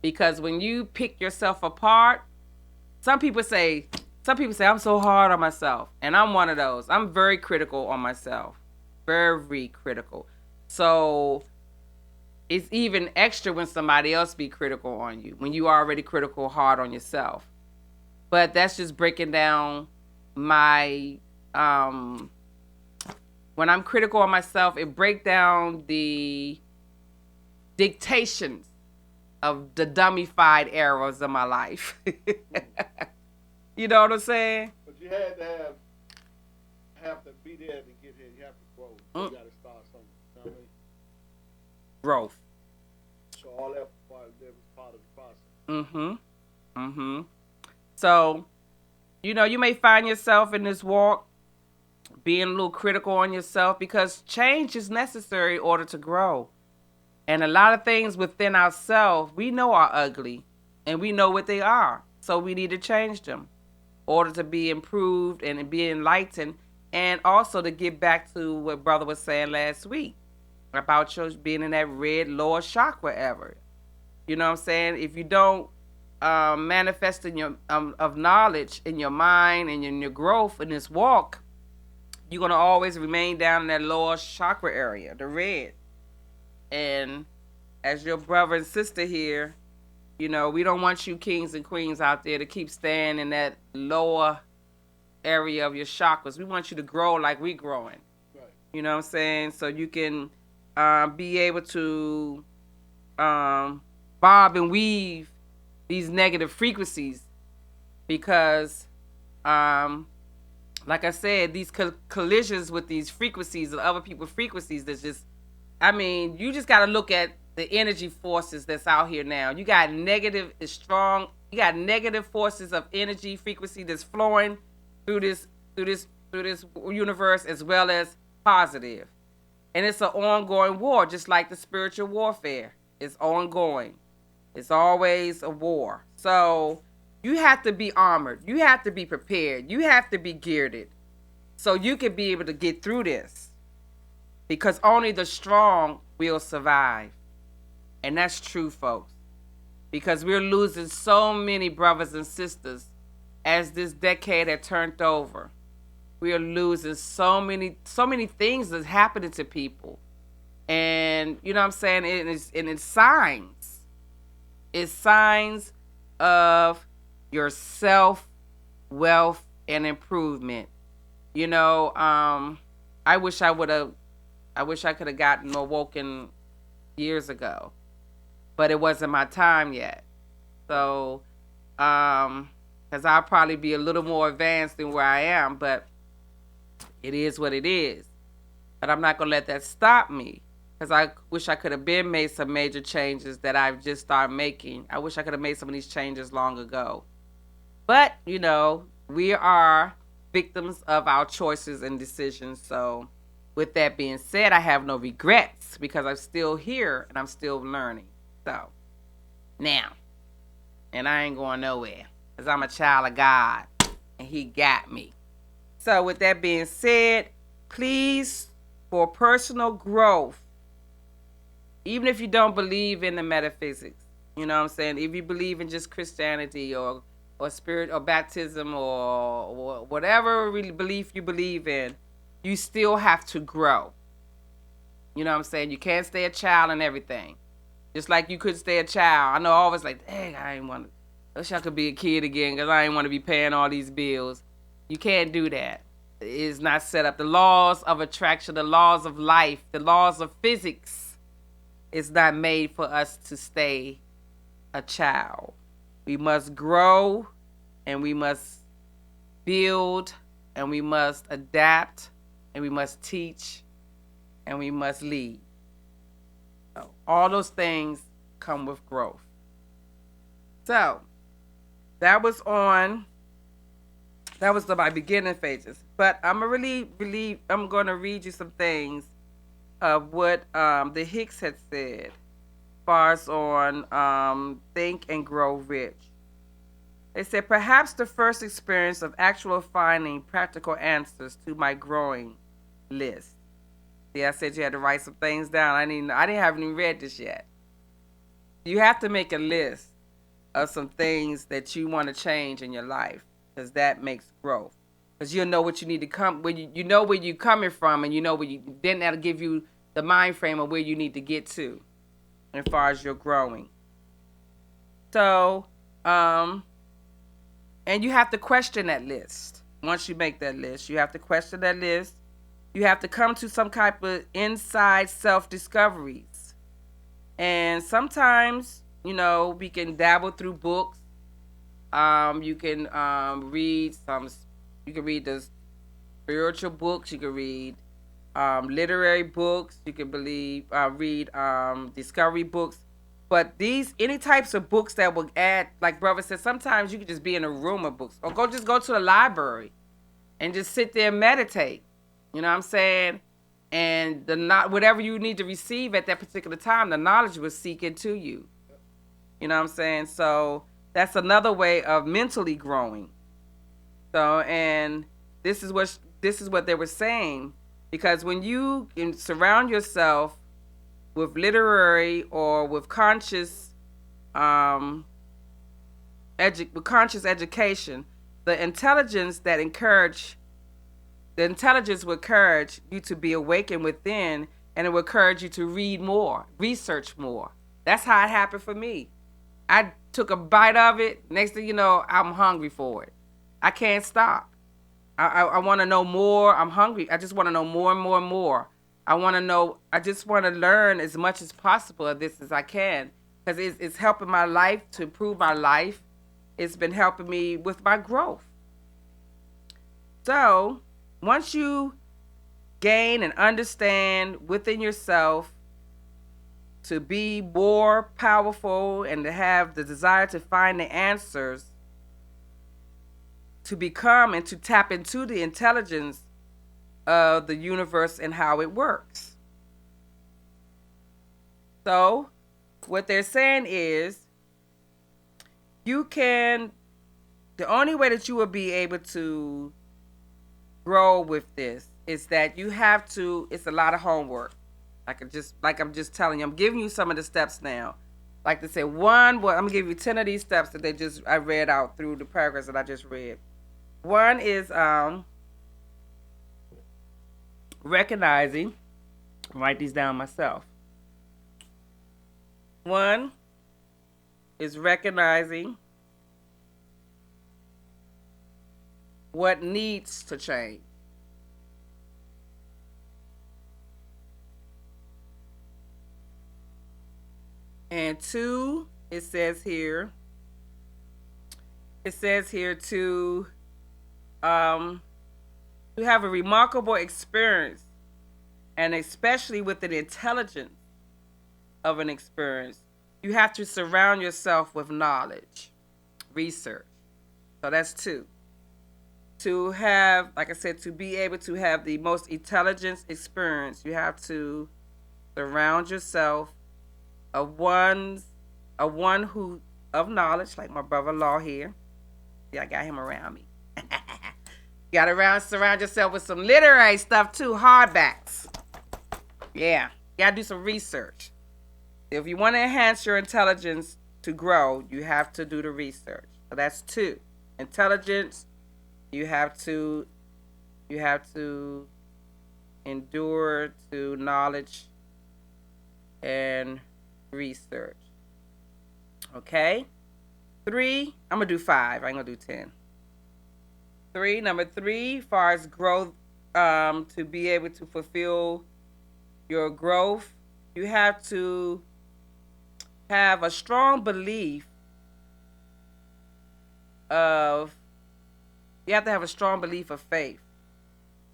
Because when you pick yourself apart, some people say, I'm so hard on myself. And I'm one of those. I'm very critical on myself. Very critical. So it's even extra when somebody else be critical on you, when you are already critical hard on yourself. But that's just breaking down my, when I'm critical on myself, it breaks down the dictations of the dummified eras of my life. You know what I'm saying? But you had to have to be there to get here. You have to grow. You got to start something. You know what I mean? Growth. So all that was part of the process. So, you may find yourself in this walk being a little critical on yourself, because change is necessary in order to grow. And a lot of things within ourselves we know are ugly, and we know what they are. So we need to change them in order to be improved and be enlightened, and also to get back to what brother was saying last week about your being in that red lower chakra ever. You know what I'm saying? If you don't manifest in your of knowledge in your mind and in your growth in this walk, you're going to always remain down in that lower chakra area, the red. And as your brother and sister here, we don't want you kings and queens out there to keep staying in that lower area of your chakras. We want you to grow like we growing. Right. You know what I'm saying? So you can be able to bob and weave these negative frequencies, because like I said, these collisions with these frequencies and other people's frequencies, that's just, you just got to look at the energy forces that's out here now. You got negative is strong. You got negative forces of energy frequency that's flowing through this universe, as well as positive. And it's an ongoing war, just like the spiritual warfare. It's ongoing. It's always a war. So you have to be armored. You have to be prepared. You have to be geared so you can be able to get through this. Because only the strong will survive. And that's true, folks. Because we're losing so many brothers and sisters as this decade had turned over. We are losing so many things that's happening to people. And you know what I'm saying? It's signs. It's signs of your self, wealth, and improvement. You know, I wish I could have gotten awoken years ago, but it wasn't my time yet. So, because I'll probably be a little more advanced than where I am, but it is what it is. But I'm not going to let that stop me, because I wish I could have been made some major changes that I've just started making. I wish I could have made some of these changes long ago. But, you know, we are victims of our choices and decisions. So with that being said, I have no regrets because I'm still here and I'm still learning. So now, and I ain't going nowhere because I'm a child of God and he got me. So with that being said, please, for personal growth, even if you don't believe in the metaphysics, you know what I'm saying? If you believe in just Christianity or spirit or baptism or whatever belief you believe in, you still have to grow. You know what I'm saying? You can't stay a child and everything. Just like you could stay a child. I know I always like, dang, I wish I could be a kid again because I ain't want to be paying all these bills. You can't do that. It's not set up. The laws of attraction, the laws of life, the laws of physics is not made for us to stay a child. We must grow, and we must build, and we must adapt, and we must teach, and we must lead. So all those things come with growth. So that was my beginning phases. But I'm going to read you some things of what the Hicks had said far as on Think and Grow Rich. They said, perhaps the first experience of actual finding practical answers to my growing list. See, I said you had to write some things down. I haven't even read this yet. You have to make a list of some things that you want to change in your life, because that makes growth. Because you'll know what you need to come, when you know where you're coming from, and you know then that'll give you the mind frame of where you need to get to as far as you're growing. So, and you have to question that list. Once you make that list, you have to question that list. You have to come to some type of inside self-discoveries. And sometimes, you know, we can dabble through books. You can read the spiritual books. You can read literary books. You can read discovery books. But any types of books that will add, like brother said, sometimes you can just be in a room of books, or go to the library and just sit there and meditate. You know what I'm saying? And whatever you need to receive at that particular time, the knowledge will seek into you. You know what I'm saying? So that's another way of mentally growing. So, and this is what they were saying, because when you can surround yourself with literary or with conscious education, the intelligence will encourage you to be awakened within, and it will encourage you to read more, research more. That's how it happened for me. I took a bite of it. Next thing you know, I'm hungry for it. I can't stop. I want to know more. I'm hungry. I just want to know more and more and more. I just want to learn as much as possible of this as I can, because it's helping my life, to improve my life. It's been helping me with my growth. So once you gain and understand within yourself to be more powerful and to have the desire to find the answers, to become and to tap into the intelligence of the universe and how it works. So what they're saying is, the only way that you will be able to grow with this is that you have to, it's a lot of homework. Like I'm just telling you, I'm giving you some of the steps now. Like they say, I'm gonna give you 10 of these steps that I read out through the paragraphs that I just read. One is recognizing, write these down myself. One is recognizing what needs to change. And 2, it says here to have a remarkable experience, and especially with an intelligence of an experience, you have to surround yourself with knowledge, research. So that's 2. To have, like I said, to be able to have the most intelligent experience, you have to surround yourself of one who of knowledge, like my brother-in-law here. Yeah, I got him around me. You gotta surround yourself with some literary stuff too, hardbacks. Yeah, you gotta do some research. If you want to enhance your intelligence to grow, you have to do the research. So that's 2. Intelligence, you have to endure to knowledge and research. Okay? 3, I'm gonna do 5. I ain't gonna do 10. 3, number 3, as far as growth, to be able to fulfill your growth, you have to have a strong belief of faith.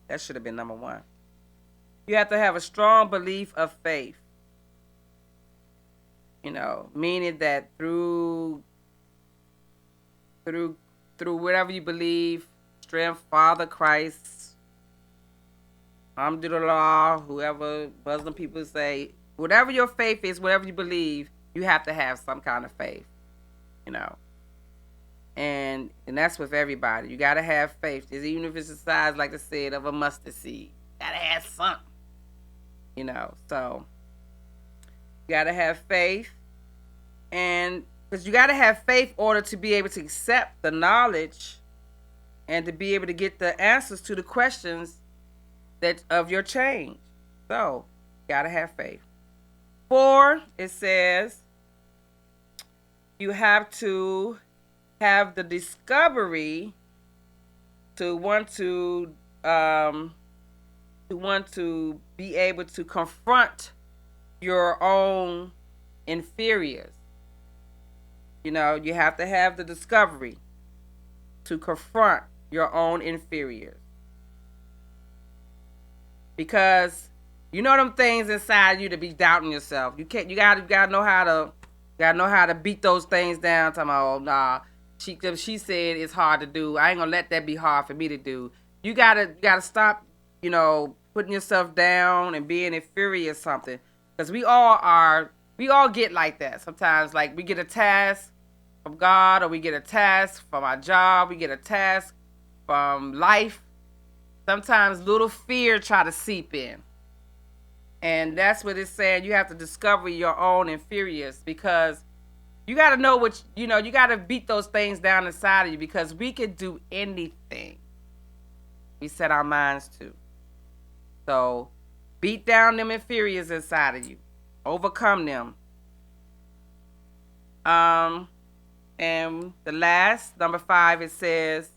That should have been number 1. You have to have a strong belief of faith. Meaning that through whatever you believe, strength, Father, Christ, Alhamdulillah, whoever Muslim people say, whatever your faith is, whatever you believe, you have to have some kind of faith, And that's with everybody. You got to have faith. Even if it's the size, like I said, of a mustard seed. Got to have something, So you got to have faith. And because you got to have faith in order to be able to accept the knowledge and to be able to get the answers to the questions that of your change. So, you got to have faith. 4, it says you have to have the discovery to want to be able to confront your own inferiors. You have to have the discovery to confront your own inferiors. Because them things inside you to be doubting yourself. You gotta know how to beat those things down. Talking about, oh nah, she said it's hard to do. I ain't gonna let that be hard for me to do. You gotta stop, putting yourself down and being inferior or something. Because we all get like that sometimes. Like we get a task from God, or we get a task from our job, we get a task from life. Sometimes little fear try to seep in. And that's what it's saying. You have to discover your own inferiors, because you got to know you got to beat those things down inside of you, because we can do anything we set our minds to. So beat down them inferiors inside of you. Overcome them. And the last, number 5, it says,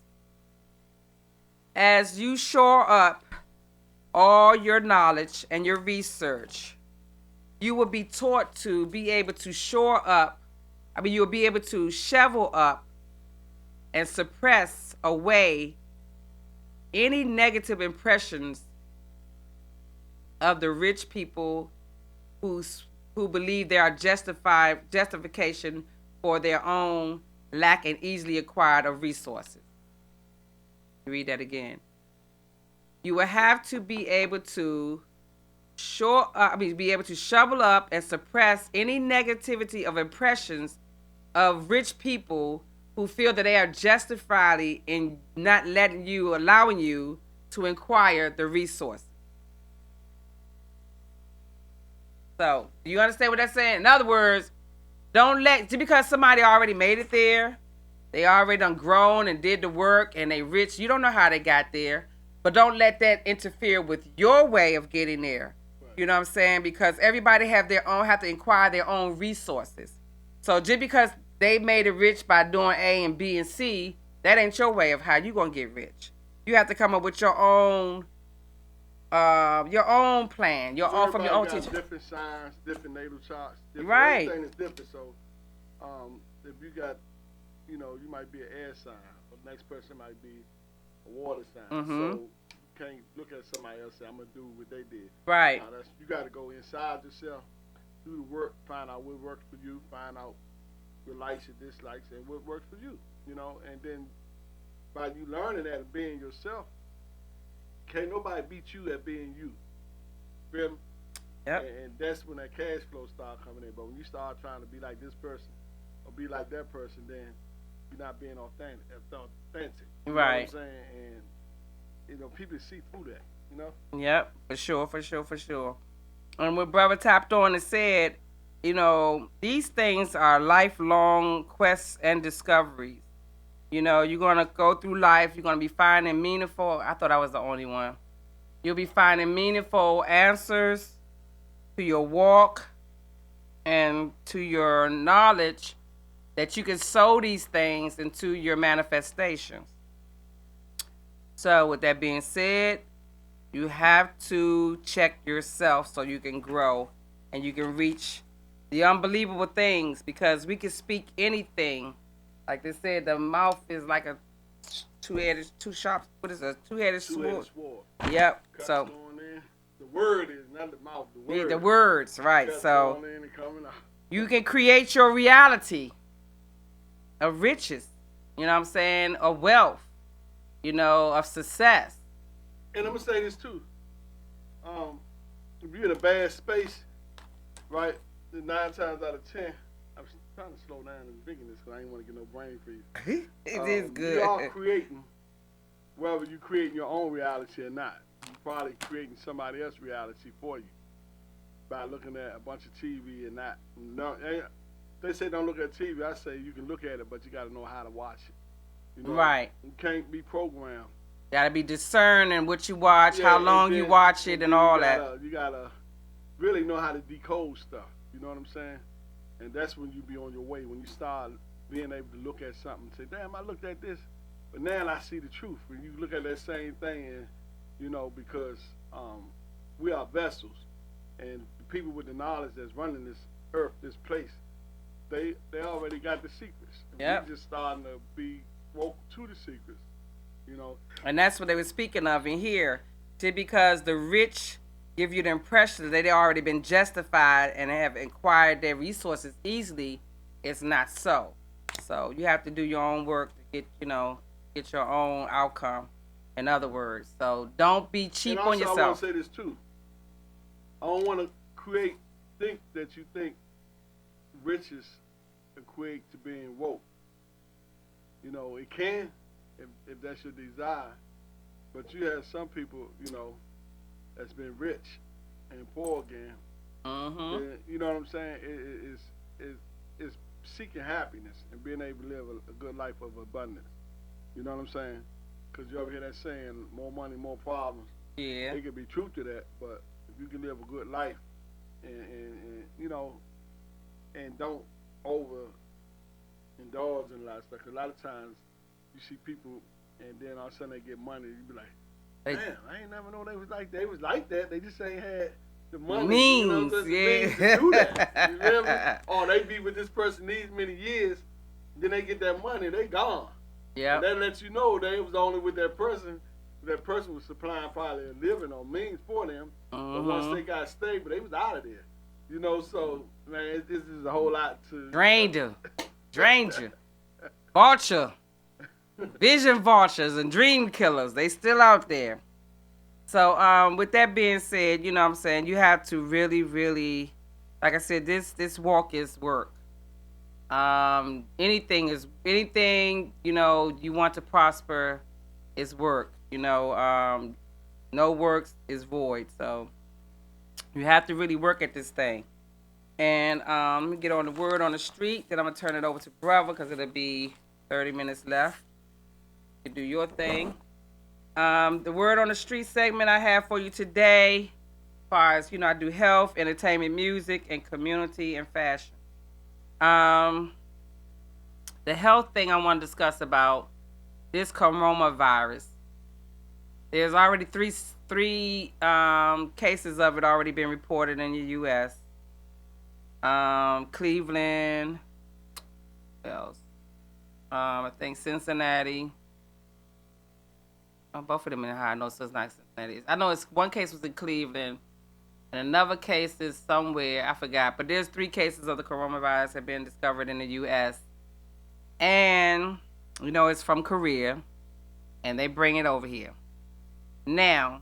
as you shore up all your knowledge and your research, you will be taught to be able to shore up. You'll be able to shovel up and suppress away any negative impressions of the rich people who believe there are justification for their own lack and easily acquired of resources. Read that again. You will have to be able to be able to shovel up and suppress any negativity of impressions of rich people who feel that they are justified in not allowing you to acquire the resources. So, do you understand what that's saying? In other words, just because somebody already made it there, they already done grown and did the work and they rich, you don't know how they got there, but don't let that interfere with your way of getting there. Right. You know what I'm saying? Because everybody have to acquire their own resources. So just because they made it rich by doing A and B and C, That ain't your way of how you gonna get rich. You have to come up with your own plan, from your own teacher. Different signs, different natal charts, Right. Everything is different. So, if you got, you might be an air sign, or the next person might be a water sign. Mm-hmm. So you can't look at somebody else and say, I'm gonna do what they did. Right. You got to go inside yourself, do the work, find out what works for you, find out your likes and dislikes, and what works for you. And then by you learning that and being yourself, can't nobody beat you at being you. Feel me? Yep. And that's when that cash flow start coming in. But when you start trying to be like this person or be like that person, then you're not being authentic. You right. know what I'm saying? And people see through that. Yep. For sure. And what brother tapped on and said, these things are lifelong quests and discoveries. You're going to go through life. You're going to be finding meaningful. I thought I was the only one. You'll be finding meaningful answers to your walk and to your knowledge that you can sow these things into your manifestations. So with that being said, you have to check yourself so you can grow and you can reach the unbelievable things, because we can speak anything. Like they said, the mouth is like a two-headed sword. Yep. Cuts so going in. The word is not the mouth. the words, right? Cuts So going in and coming out. you can create your reality of riches. You know what I'm saying? Of wealth. Of success. And I'm gonna say this too. If you're in a bad space, right? 9 times out of 10. I'm trying to slow down and drinking this because I ain't want to get no brain freeze. It is good. You are creating, whether you're creating your own reality or not. You're probably creating somebody else's reality for you by looking at a bunch of TV and not. No, they say don't look at TV. I say you can look at it, but you got to know how to watch it. Right. You can't be programmed. Gotta be discerning what you watch, how long you watch it, and all that. You gotta really know how to decode stuff. You know what I'm saying? And that's when you be on your way, when you start being able to look at something and say, damn, I looked at this, but now I see the truth. When you look at that same thing, and, because we are vessels, and the people with the knowledge that's running this earth, this place, they already got the secrets. Yep. We just starting to be woke to the secrets, And that's what they were speaking of in here. See, because the rich give you the impression that they already been justified and have acquired their resources easily, it's not so. So you have to do your own work to get your own outcome. In other words, so don't be cheap on yourself. I want to say this too. I don't want to think that you think riches equate to being woke. It can, if that's your desire, but you have some people, that's been rich and poor again. Mm-hmm. You know what I'm saying? It's seeking happiness and being able to live a good life of abundance. You know what I'm saying? Because you ever hear that saying, more money, more problems. Yeah. It could be truth to that, but if you can live a good life and and don't over indulge in a lot of stuff. Because a lot of times you see people and then all of a sudden they get money, you be like, damn, I ain't never know they was like that. They just ain't had the money. Means, the yeah. means to do that. You feel me? Or they be with this person these many years, then they get that money, they gone. Yeah. That lets you know they was only with that person. That person was supplying probably a living or means for them. But once they got stable, they was out of there. So man, this is a whole lot to Drained you. Vulture. Vision vultures and dream killers, they still out there. So with that being said, you know what I'm saying, you have to really, really, like I said, this walk is work. Anything you want to prosper is work. No works is void. So you have to really work at this thing. And let me get on the word on the street. Then I'm gonna turn it over to brother because it'll be 30 minutes left. You do your thing. The word on the street segment I have for you today, as far as I do health, entertainment, music, and community and fashion. The health thing I want to discuss about this coronavirus. There's already three cases of it already been reported in the U.S. Cleveland, what else? I think Cincinnati. Both of them in Ohio. No, so it's not Cincinnati. I know it's one case was in Cleveland, and another case is somewhere I forgot. But there's 3 cases of the coronavirus have been discovered in the U.S. And it's from Korea, and they bring it over here. Now,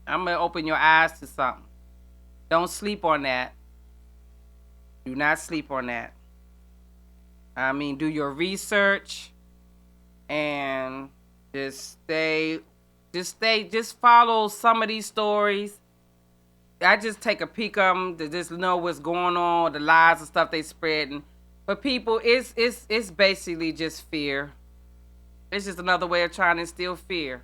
I'm gonna open your eyes to something. Don't sleep on that. Do not sleep on that. I mean, do your research and just follow some of these stories. I just take a peek of them to just know what's going on, the lies and stuff they spreading. But people, it's basically just fear. It's just another way of trying to instill fear.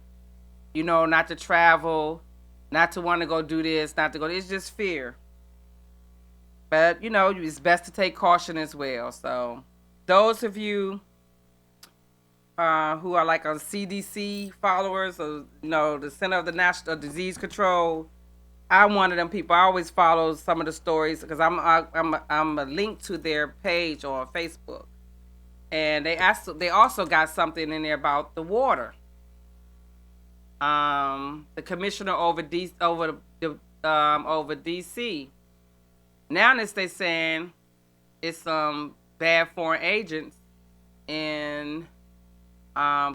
Not to travel, not to want to go do this, not to go. It's just fear. But, it's best to take caution as well. So, those of you who are like on CDC followers or, the Center of the National Disease Control, I'm one of them people. I always follow some of the stories because I'm a link to their page on Facebook. And they also got something in there about the water. The commissioner over DC. Now they're saying it's some bad foreign agents and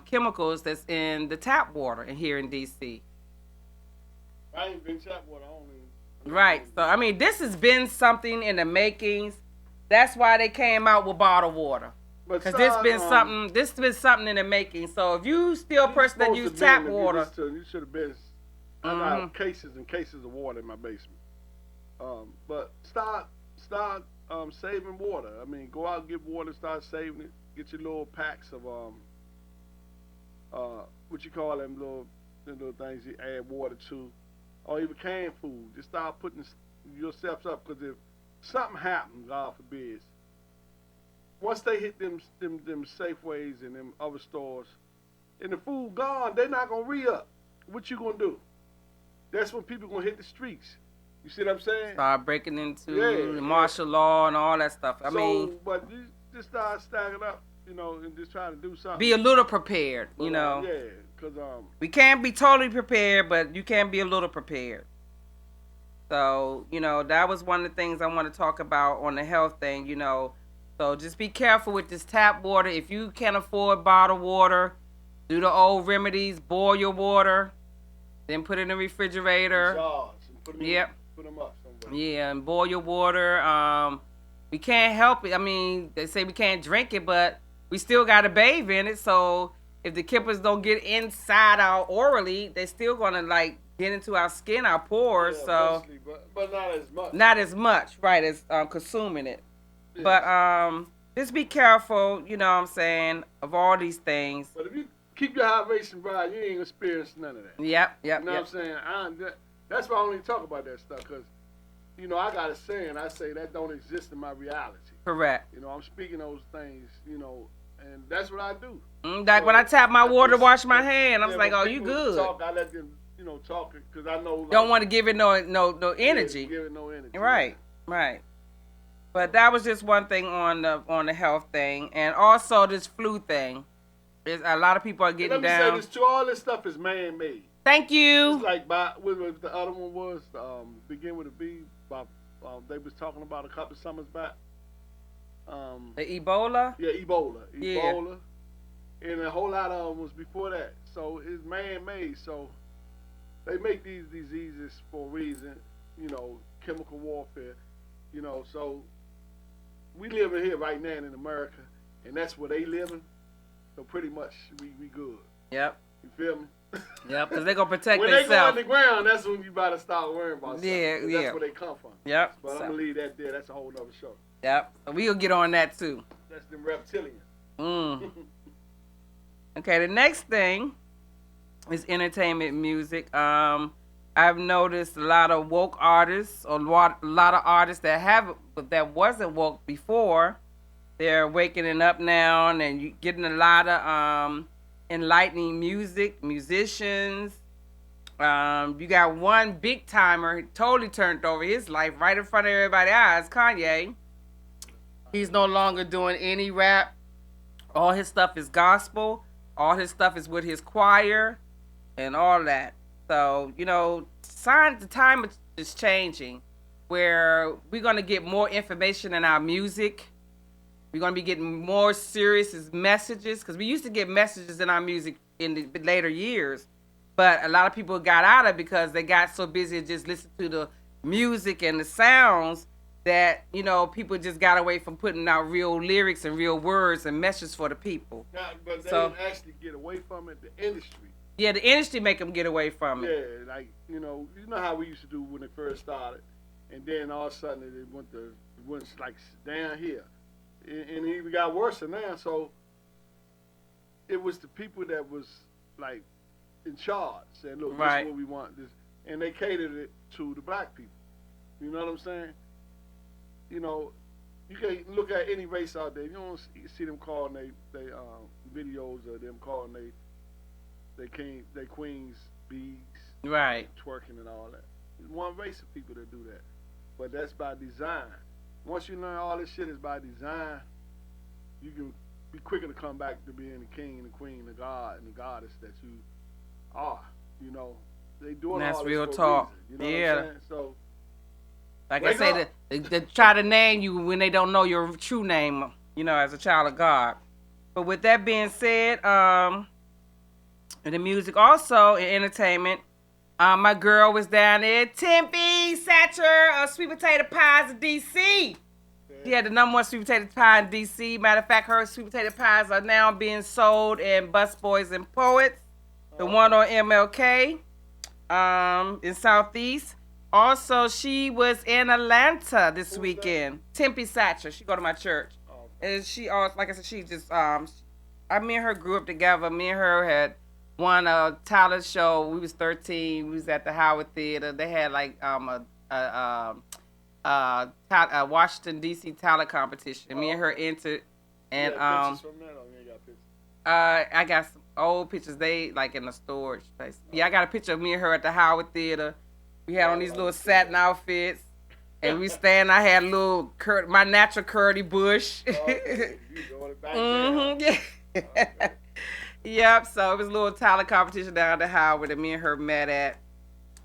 chemicals that's in the tap water in here in DC. I ain't been tap water only. Right. So I mean, this has been something in the makings. That's why they came out with bottled water. Because this has been something in the making. So if you still a person that use tap water, you should have been. I got cases and cases of water in my basement. But start saving water. I mean, go out and get water, start saving it. Get your little packs of what you call them little things you add water to, or even canned food. Just start putting yourselves up, because if something happens, God forbid, once they hit them Safeways and them other stores, and the food gone, they're not gonna re-up. What you gonna do? That's when people gonna hit the streets. You see what I'm saying? Start breaking into the martial law and all that stuff. But you just start stacking up, and just trying to do something. Be a little prepared, Yeah, because we can't be totally prepared, but you can be a little prepared. So, that was one of the things I want to talk about on the health thing, So just be careful with this tap water. If you can't afford bottled water, do the old remedies, boil your water, then put it in the refrigerator. Put them up somewhere. Yeah, and boil your water. We can't help it. I mean, they say we can't drink it, but we still got to bathe in it. So if the kippers don't get inside our orally, they're still going to get into our skin, our pores. Yeah, so, mostly, but not as much. Not as much, right, as consuming it. Yeah. But just be careful, what I'm saying, of all these things. But if you keep your hydration right, you ain't gonna experience none of that. Yep. You know what I'm saying? That's why I don't even talk about that stuff, because, I got a saying, I say that don't exist in my reality. Correct. I'm speaking those things, and that's what I do. Like when I tap my water to wash my hand, I'm like, oh, you good. Talk, I let them, talk, because I know. Don't want to give it no energy. Give it no energy. Right. But that was just one thing on the health thing, and also this flu thing. A lot of people are getting down. Let me say this too. All this stuff is man-made. Thank you. It's like what the other one was, begin with a B. They was talking about a couple of summers back. The Ebola? Yeah, Ebola. And a whole lot of them was before that. So it's man-made. So they make these diseases for a reason, chemical warfare, so we living here right now in America, and that's where they living. So pretty much we good. Yep. You feel me? Yep, because they're going to protect themselves. When they go underground, that's when you about to start worrying about something. Yeah. That's where they come from. Yep. But I'm going to leave that there. That's a whole other show. Yep. We'll get on that too. That's them reptilians. Okay, the next thing is entertainment music. I've noticed a lot of woke artists, or a lot of artists that wasn't woke before. They're waking up now, and you getting a lot of enlightening musicians. You got one big timer totally turned over his life right in front of everybody's eyes, Kanye. He's no longer doing any rap. All his stuff is gospel. All his stuff is with his choir and all that. So, the time is changing where we're going to get more information in our music. We're going to be getting more serious messages because we used to get messages in our music in the later years. But a lot of people got out of it because they got so busy just listening to the music and the sounds that, people just got away from putting out real lyrics and real words and messages for the people. But they didn't actually get away from it, the industry. Yeah, the industry make them get away from it. Yeah, like, you know how we used to do when it first started. And then all of a sudden it went like down here. And it even got worse than that. So it was the people that was like in charge saying, look, this is what we want. This, and they catered it to the black people. You know what I'm saying? You can look at any race out there. You don't see them calling they videos of them calling they queens bees, right, twerking and all that. There's one race of people that do that, but that's by design. Once you learn all this shit is by design, you can be quicker to come back to being the king and the queen, the god and the goddess that you are. They doing that's all this real for talk. a reason. You know what I'm saying? So. Like I say, they try to name you when they don't know your true name, as a child of God. But with that being said, in the music also, in entertainment, my girl was down there, Tempe Satcher of Sweet Potato Pies in D.C. She had the #1 sweet potato pie in D.C. Matter of fact, her sweet potato pies are now being sold in Busboys and Poets. The one on MLK in Southeast. Also, she was in Atlanta this weekend. Tempe Satcher. She go to my church. And she also, like I said, she just, me and her grew up together. Me and her had won a talent show. We was 13. We was at the Howard Theater. They had like a Washington, D.C. talent competition. Me and her entered. And pictures from that, or you ain't got pictures? I got some old pictures. They like in the storage place. Yeah, I got a picture of me and her at the Howard Theater. We had on these little satin outfits, and we stand. I had a little my natural curly bush. Okay. You going back yeah. Okay. Yep. So it was a little talent competition down at Howard that me and her met at,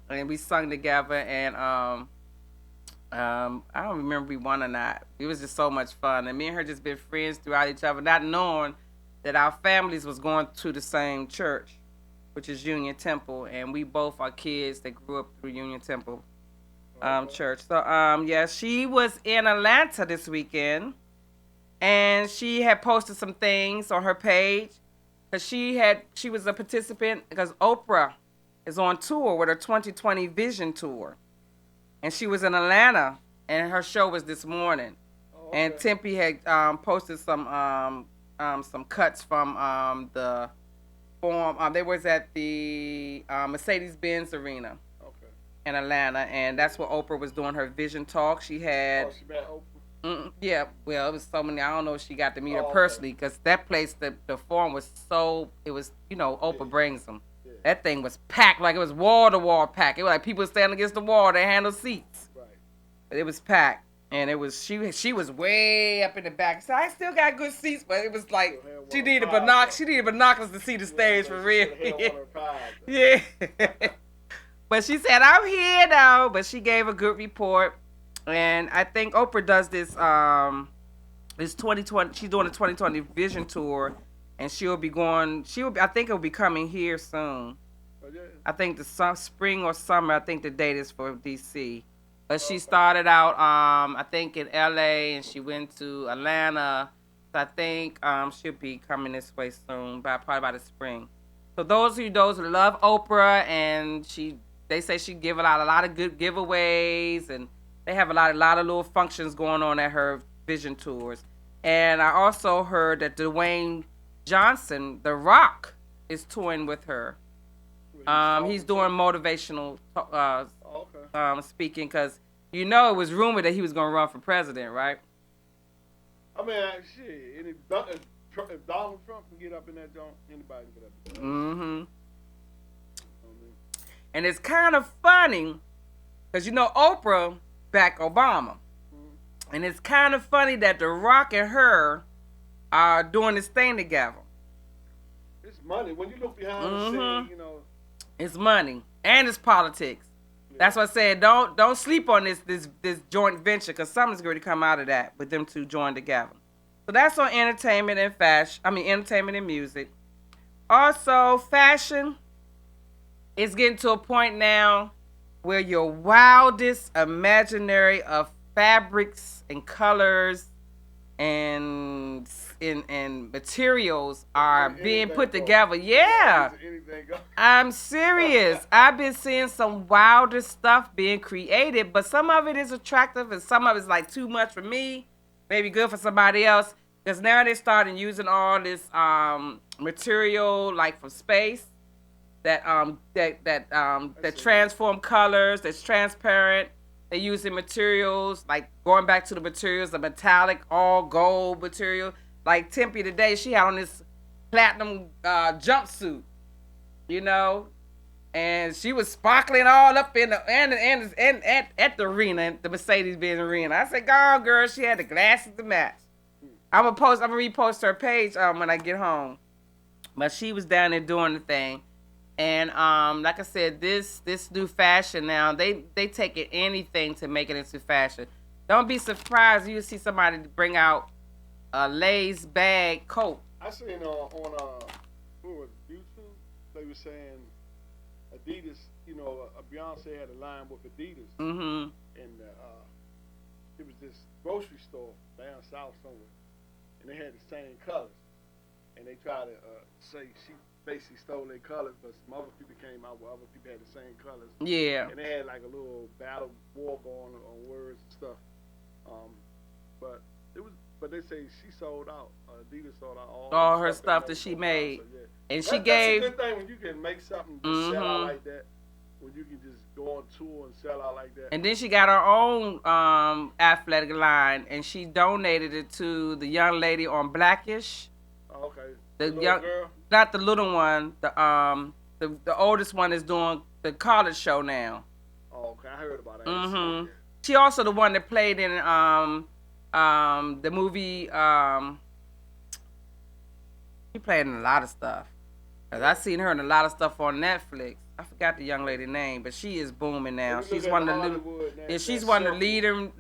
and we sung together. And I don't remember if we won or not. It was just so much fun, and me and her just been friends throughout each other, not knowing that our families was going to the same church, which is Union Temple, and we both are kids that grew up through Union Temple church. So, she was in Atlanta this weekend, and she had posted some things on her page, because she was a participant, because Oprah is on tour with her 2020 Vision Tour, and she was in Atlanta, and her show was this morning, and Tempe had posted some cuts from the they was at the Mercedes-Benz Arena in Atlanta, and that's where Oprah was doing her vision talk. She had, she met Oprah? Yeah, well, it was so many. I don't know if she got to meet her personally, because that place, the forum was so, it was, Oprah brings them. Yeah. That thing was packed, like it was wall-to-wall packed. It was like people standing against the wall. They had no seats. Right. But it was packed. And it was she was way up in the back. So I still got good seats, but it was like she needed binoculars to see the stage for real. Yeah. But she said, I'm here now. But she gave a good report. And I think Oprah does this 2020, she's doing a 2020 Vision Tour, and I think it'll be coming here soon. I think the spring or summer, I think the date is for DC. But she started out, I think, in L.A., and she went to Atlanta. So I think she'll be coming this way soon, probably by the spring. So those who love Oprah, and they say she give out a lot of good giveaways, and they have a lot of little functions going on at her vision tours. And I also heard that Dwayne Johnson, The Rock, is touring with her. He's doing motivational speaking, because it was rumored that he was going to run for president, right? I mean, shit, any if Donald Trump can get up in that joint, anybody can get up in that. Mm-hmm. And it's kind of funny, because you know Oprah backed Obama. And it's kind of funny that The Rock and her are doing this thing together. It's money. When you look behind the scene, you know. It's money. And it's politics. Yeah. That's why I said don't sleep on this joint venture, because something's going to come out of that with them two joined together. So that's on entertainment and fashion. Entertainment and music. Also, fashion is getting to a point now where your wildest imaginary of fabrics and colors and materials are being put together. Yeah. I'm serious. I've been seeing some wilder stuff being created, but some of it is attractive and some of it's like too much for me, maybe good for somebody else, because now they're starting using all this material like from space that transform colors, that's transparent. They're using materials, like going back to the materials, the metallic, all gold material. Like Tempe today, she had on this platinum jumpsuit, you know, and she was sparkling all up in the and at the arena, the Mercedes-Benz arena. I said, "God, girl, she had the glasses to match." I'm gonna repost her page when I get home. But she was down there doing the thing. And like I said, this new fashion now, they taking anything to make it into fashion. Don't be surprised you see somebody bring out a Lay's bag coat. I seen on YouTube, they were saying Adidas, you know, Beyonce had a line with Adidas. Mm-hmm. And it was this grocery store down south somewhere, and they had the same colors. And they tried to say she basically stole their colors, but some other people came out where other people had the same colors. Yeah. And they had like a little battle war going on words and stuff. But they say she sold out. Adidas sold out all her stuff that she made. So, yeah. And she gave. That's a good thing when you can make something just sell out like that. When you can just go on tour and sell out like that. And then she got her own athletic line, and she donated it to the young lady on Blackish. Oh, okay. The young girl? Not the little one. The oldest one is doing the college show now. Oh, okay. I heard about that. Mm-hmm. She also the one that played in the movie. She played in a lot of stuff. Cause I seen her in a lot of stuff on Netflix. I forgot the young lady's name, but she is booming now. She's one of the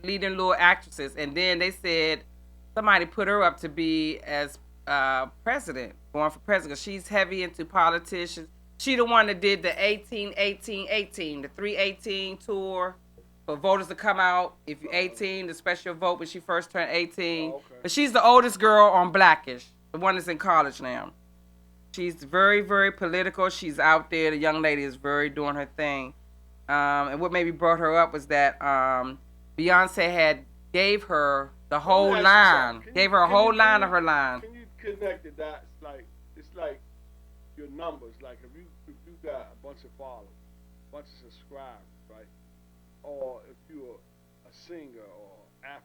leading little actresses. And then they said somebody put her up to be as president, going for president. Cause she's heavy into politicians. She the one that did the 18-18-18, the 318 tour for voters to come out. If you're 18, the special vote when she first turned 18. Oh, okay. But she's the oldest girl on Blackish, the one that's in college now. She's very, very political. She's out there. The young lady is very doing her thing. And what maybe brought her up was that Beyonce had gave her the whole line. Gave her a whole line of her line. Can you connect the dots? It's like your numbers. Like if you got a bunch of followers, a bunch of subscribers, right? Or if you're a singer or athlete,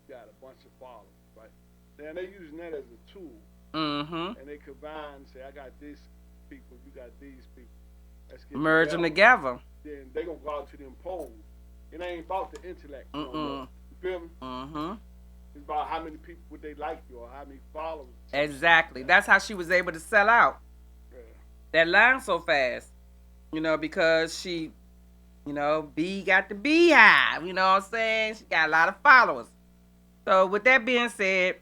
you got a bunch of followers, right? Then they're using that as a tool. Mm-hmm. And they combine and say, I got these people, you got these people. Let's get merge them together. Then they gonna go out to them polls. It ain't about the intellect. No more. You feel me? Mm-hmm. It's about how many people would they like you or how many followers. Exactly. That's how she was able to sell out. Yeah. That line so fast. You know, because she, you know, B got the beehive. You know what I'm saying? She got a lot of followers. So with that being said,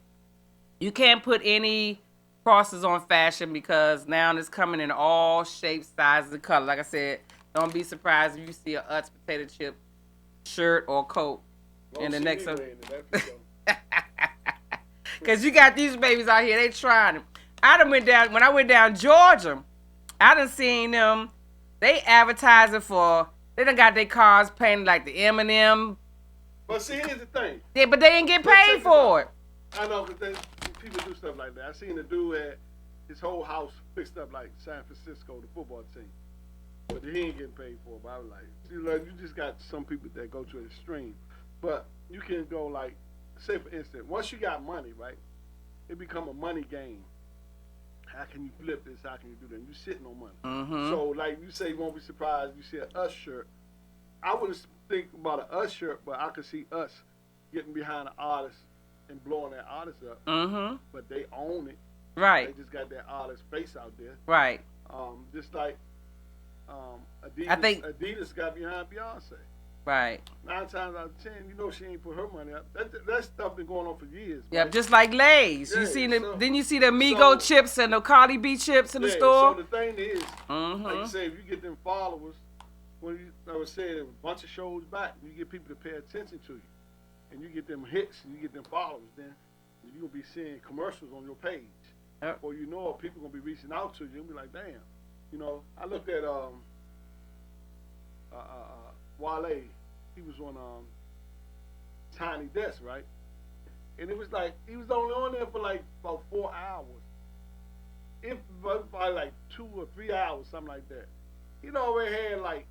you can't put any crosses on fashion because now it's coming in all shapes, sizes, and colors. Like I said, don't be surprised if you see a Utz potato chip shirt or coat in the next one. Because you got these babies out here, they trying them. When I went down Georgia, I done seen them, they advertising for, they done got their cars painted like the M&M. But see, here's the thing. Yeah, but they didn't get paid for it. I know, because people do stuff like that. I seen a dude had his whole house fixed up like San Francisco, the football team. But he ain't getting paid for it. But I was like, see, look, you just got some people that go to an extreme. But you can go like, say for instance, once you got money, right? it become a money game. How can you flip this? How can you do that? You're sitting on money. Mm-hmm. So, like you say, you won't be surprised. You see an us shirt. I wouldn't think about an us shirt, but I could see us getting behind an artist and blowing that artist up. Mm-hmm. But they own it. Right. They just got that artist face out there. Right. Just like Adidas. I think Adidas got behind Beyonce. Right. 9 times out of 10, you know she ain't put her money up. That stuff been going on for years. Yep, right? just like Lay's. Yeah, You seen the? so- Didn't you see the Migo chips and the Cardi B chips in the Yeah, store? So the thing is, Mm-hmm. like you say, if you get them followers, when you, I was saying a bunch of shows back, you get people to pay attention to you, and you get them hits, and you get them followers, then you will be seeing commercials on your page. Yep. Or you know, people gonna be reaching out to you and be like, damn, you know. I looked at Wale. He was on Tiny Desk, right? And it was like he was only on there for like about 4 hours. If by like 2 or 3 hours, something like that. He already had like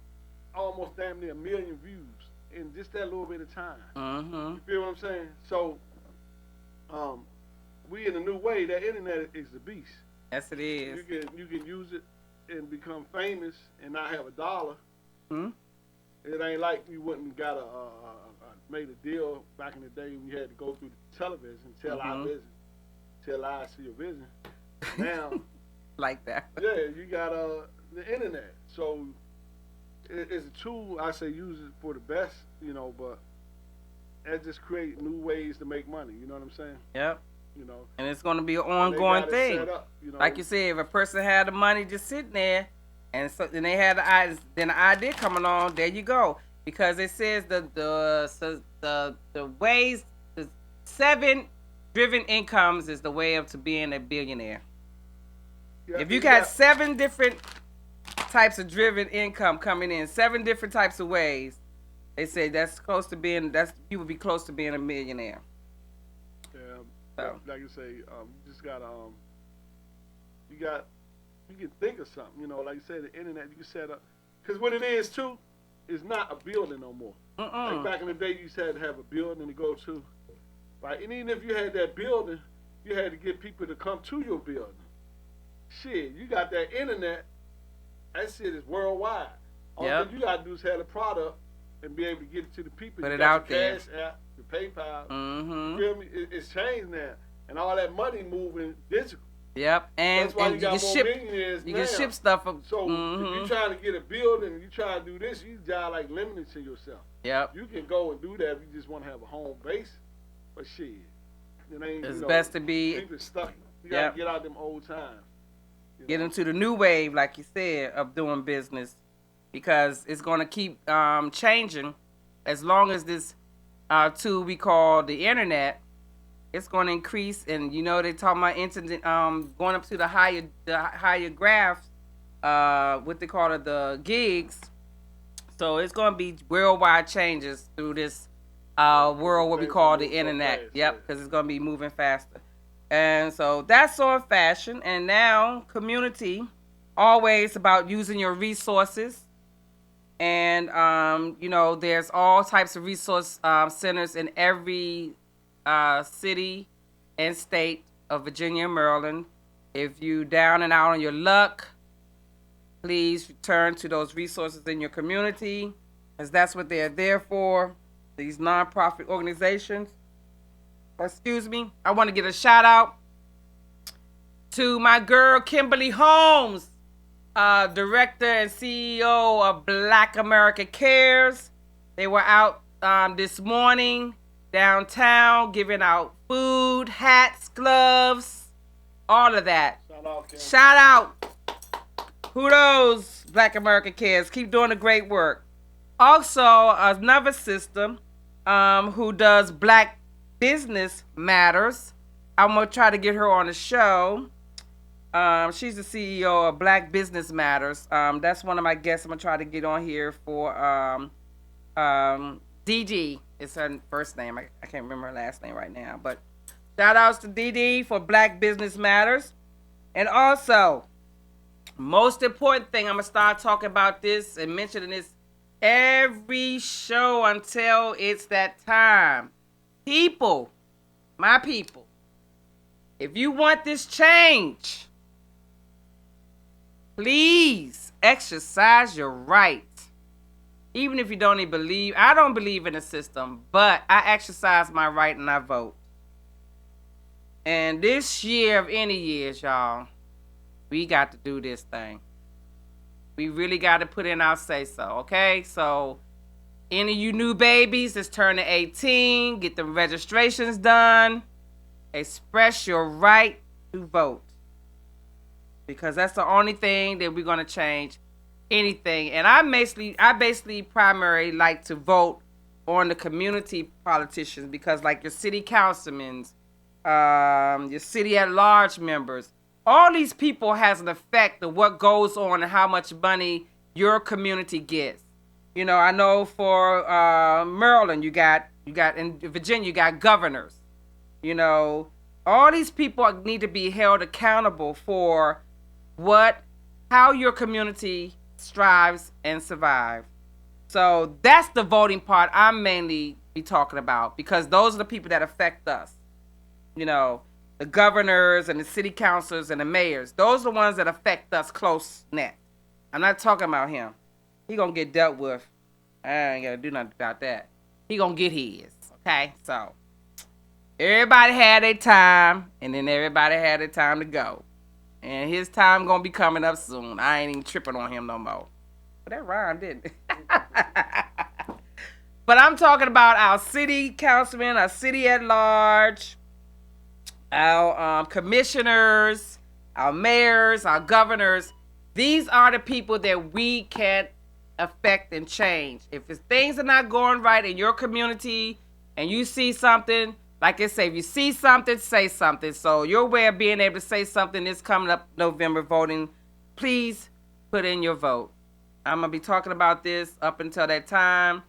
almost damn near 1 million views in just that little bit of time. Mm-hmm. You feel what I'm saying? So, we in a new way. That internet is the beast. Yes, it is. You can use it and become famous and not have a dollar. Hmm? It ain't like you wouldn't got made a deal back in the day when you had to go through the television, tell our vision, tell lies to your vision. Now, Like that. yeah, you got the internet. So it's a tool. I say use it for the best, you know, but it just create new ways to make money. You know what I'm saying? Yep. You know, And it's going to be an they ongoing got it thing. set up, you know? Like you said, if a person had the money just sitting there, and so then they had the idea come along, there you go. Because it says the ways, the 7 driven incomes is the way up to being a billionaire. Yeah, If you got 7 different types of driven income coming in, 7 different types of ways, they say you would be close to being a millionaire. Yeah, So. like you say, you just gotta, you can think of something, you know, like you said, the internet, you can set up, because what it is too, is not a building no more. Like back in the day, you used to have a building to go to, right? And even if you had that building, you had to get people to come to your building. Shit, you got that internet, that shit is worldwide. All thing you gotta do is have a product and be able to get it to the people. Put you it got out your there. Cash App, your PayPal. Mm-hmm. You feel me? It's changed now, and all that money moving digital. Yep, and That's why you got more ship millionaires you now. can ship stuff up. So if you trying to get a building and you trying to do this, you just like limited to yourself. Yep, You can go and do that if you just want to have a home base, but shit, it ain't. it's you know, best to be people stuck. You gotta get out them old times. You get know? into the new wave, like you said, of doing business, because it's going to keep changing. As long as this tool we call the internet, it's going to increase, and you know they talking about internet going up to the higher graphs, what they call it, the gigs. So it's going to be worldwide changes through this world, what we call the internet. Yep, because it's going to be moving faster. And so that's on fashion. And now community, always about using your resources. And, you know, there's all types of resource centers in every city and state of Virginia and Maryland. If you down and out on your luck, please return to those resources in your community, because that's what they're there for, these nonprofit organizations. Excuse me. I want to give a shout out to my girl Kimberly Holmes, director and CEO of Black America Cares. They were out this morning downtown giving out food, hats, gloves, all of that. Shout out. Kudos, Black America Cares. Keep doing the great work. Also, another sister who does Black Business Matters. I'm going to try to get her on the show. She's the CEO of Black Business Matters. That's one of my guests I'm going to try to get on here for DD. It's her first name. I can't remember her last name right now. But shout outs to DD for Black Business Matters. And also, most important thing, I'm going to start talking about this and mentioning this every show until it's that time. People, my people, If you want this change, please exercise your right. Even if you don't even believe, I don't believe in the system, but I exercise my right and I vote. And this year of any years, y'all, we got to do this thing. We really got to put in our say-so, okay? So, any of you new babies that's turning 18, get the registrations done. Express your right to vote. Because that's the only thing that we're going to change anything. And I basically primarily like to vote on the community politicians because like your city councilmen, your city at large members, all these people has an effect of what goes on and how much money your community gets. You know, I know for Maryland, you got in Virginia, you got governors. You know, all these people need to be held accountable for how your community strives and survives. So that's the voting part I'm mainly be talking about because those are the people that affect us. You know, the governors and the city councilors and the mayors. Those are the ones that affect us close net. I'm not talking about him. He gonna get dealt with. I ain't gonna do nothing about that. He gonna get his. Okay, so everybody had their time, and then everybody had their time to go. And his time gonna be coming up soon. I ain't even tripping on him no more. But that rhymed, didn't it? But I'm talking about our city councilmen, our city at large, our commissioners, our mayors, our governors. These are the people that we can affect and change. If things are not going right in your community and you see something, like I say, if you see something, say something. So your way of being able to say something is coming up November voting. Please put in your vote. I'm going to be talking about this up until that time.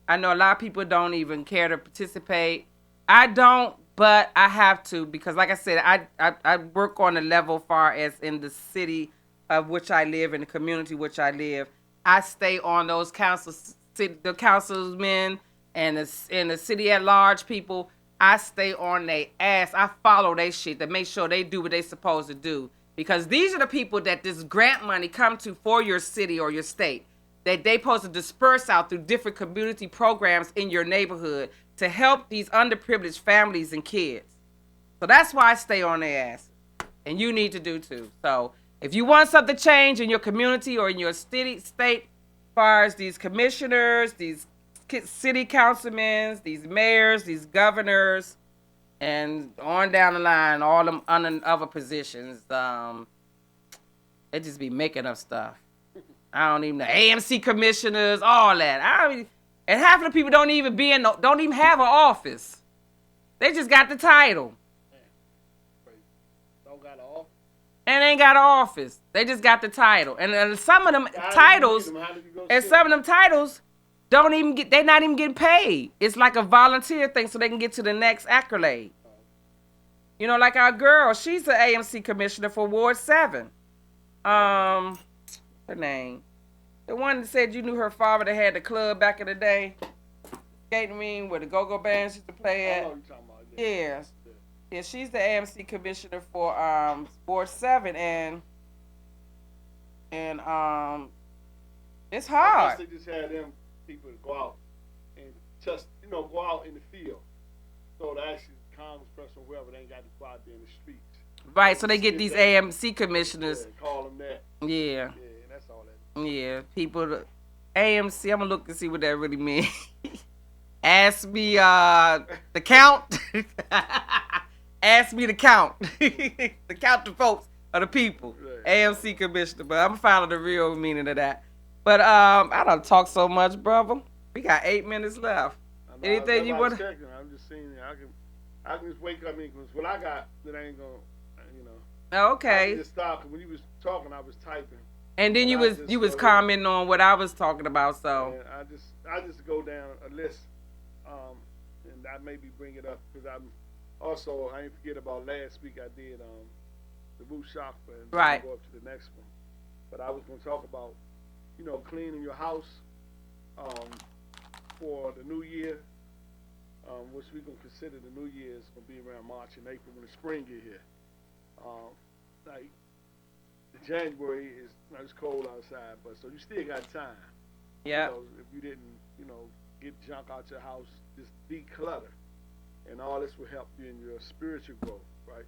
I know a lot of people don't even care to participate. I don't, but I have to because, like I said, I work on a level far as in the city of which I live, in the community which I live. I stay on those the councilmen and the city at large people. I stay on their ass. I follow their shit to make sure they do what they supposed to do. Because these are the people that this grant money come to for your city or your state. That they supposed to disperse out through different community programs in your neighborhood to help these underprivileged families and kids. So that's why I stay on their ass. And you need to do too. So if you want something to change in your community or in your state, as far as these commissioners, these city councilmen, these mayors, these governors, and on down the line, all them other positions, they just be making up stuff. I don't even know. AMC commissioners, all that. And half of the people don't even have an office. They just got the title. Don't got an office. And they ain't got an office. They just got the title. And some of them titles, they're not even getting paid. It's like a volunteer thing so they can get to the next accolade. You know, like our girl, she's the AMC commissioner for Ward 7. Her name. The one that said you knew her father that had the club back in the day. Skating ring where the go-go bands used to play at. I know what you're talking about. Yeah. Yeah, she's the AMC commissioner for Ward 7 and it's hard. I guess they just had them people to go out and just, go out in the field. So the actual congressperson or whoever, they ain't got to go out there in the streets. Right, so they get these AMC commissioners. Yeah, call them that. Yeah. Yeah, that's all that. Yeah, people, AMC, I'm going to look and see what that really means. Ask me the count. Ask me to count. To count the votes of the people. Right. AMC commissioner. But I'm going to find out the real meaning of that. But I don't talk so much, brother. We got 8 minutes left. Anything you want to... I'm just saying, I can just wake up, because what I got, that I ain't going to, Oh, okay. I just stopped. When you was talking, I was typing. And then you was commenting on what I was talking about, so. And I just go down a list, and I maybe bring it up, because I ain't forget about last week I did the Voodoo Chakra, and right. Go up to the next one. But I was going to talk about, cleaning your house for the new year, which we're going to consider the new year is going to be around March and April when the spring get here. Like January is it's cold outside, but so you still got time. Yeah. So if you didn't, get junk out your house, just declutter, and all this will help you in your spiritual growth, right?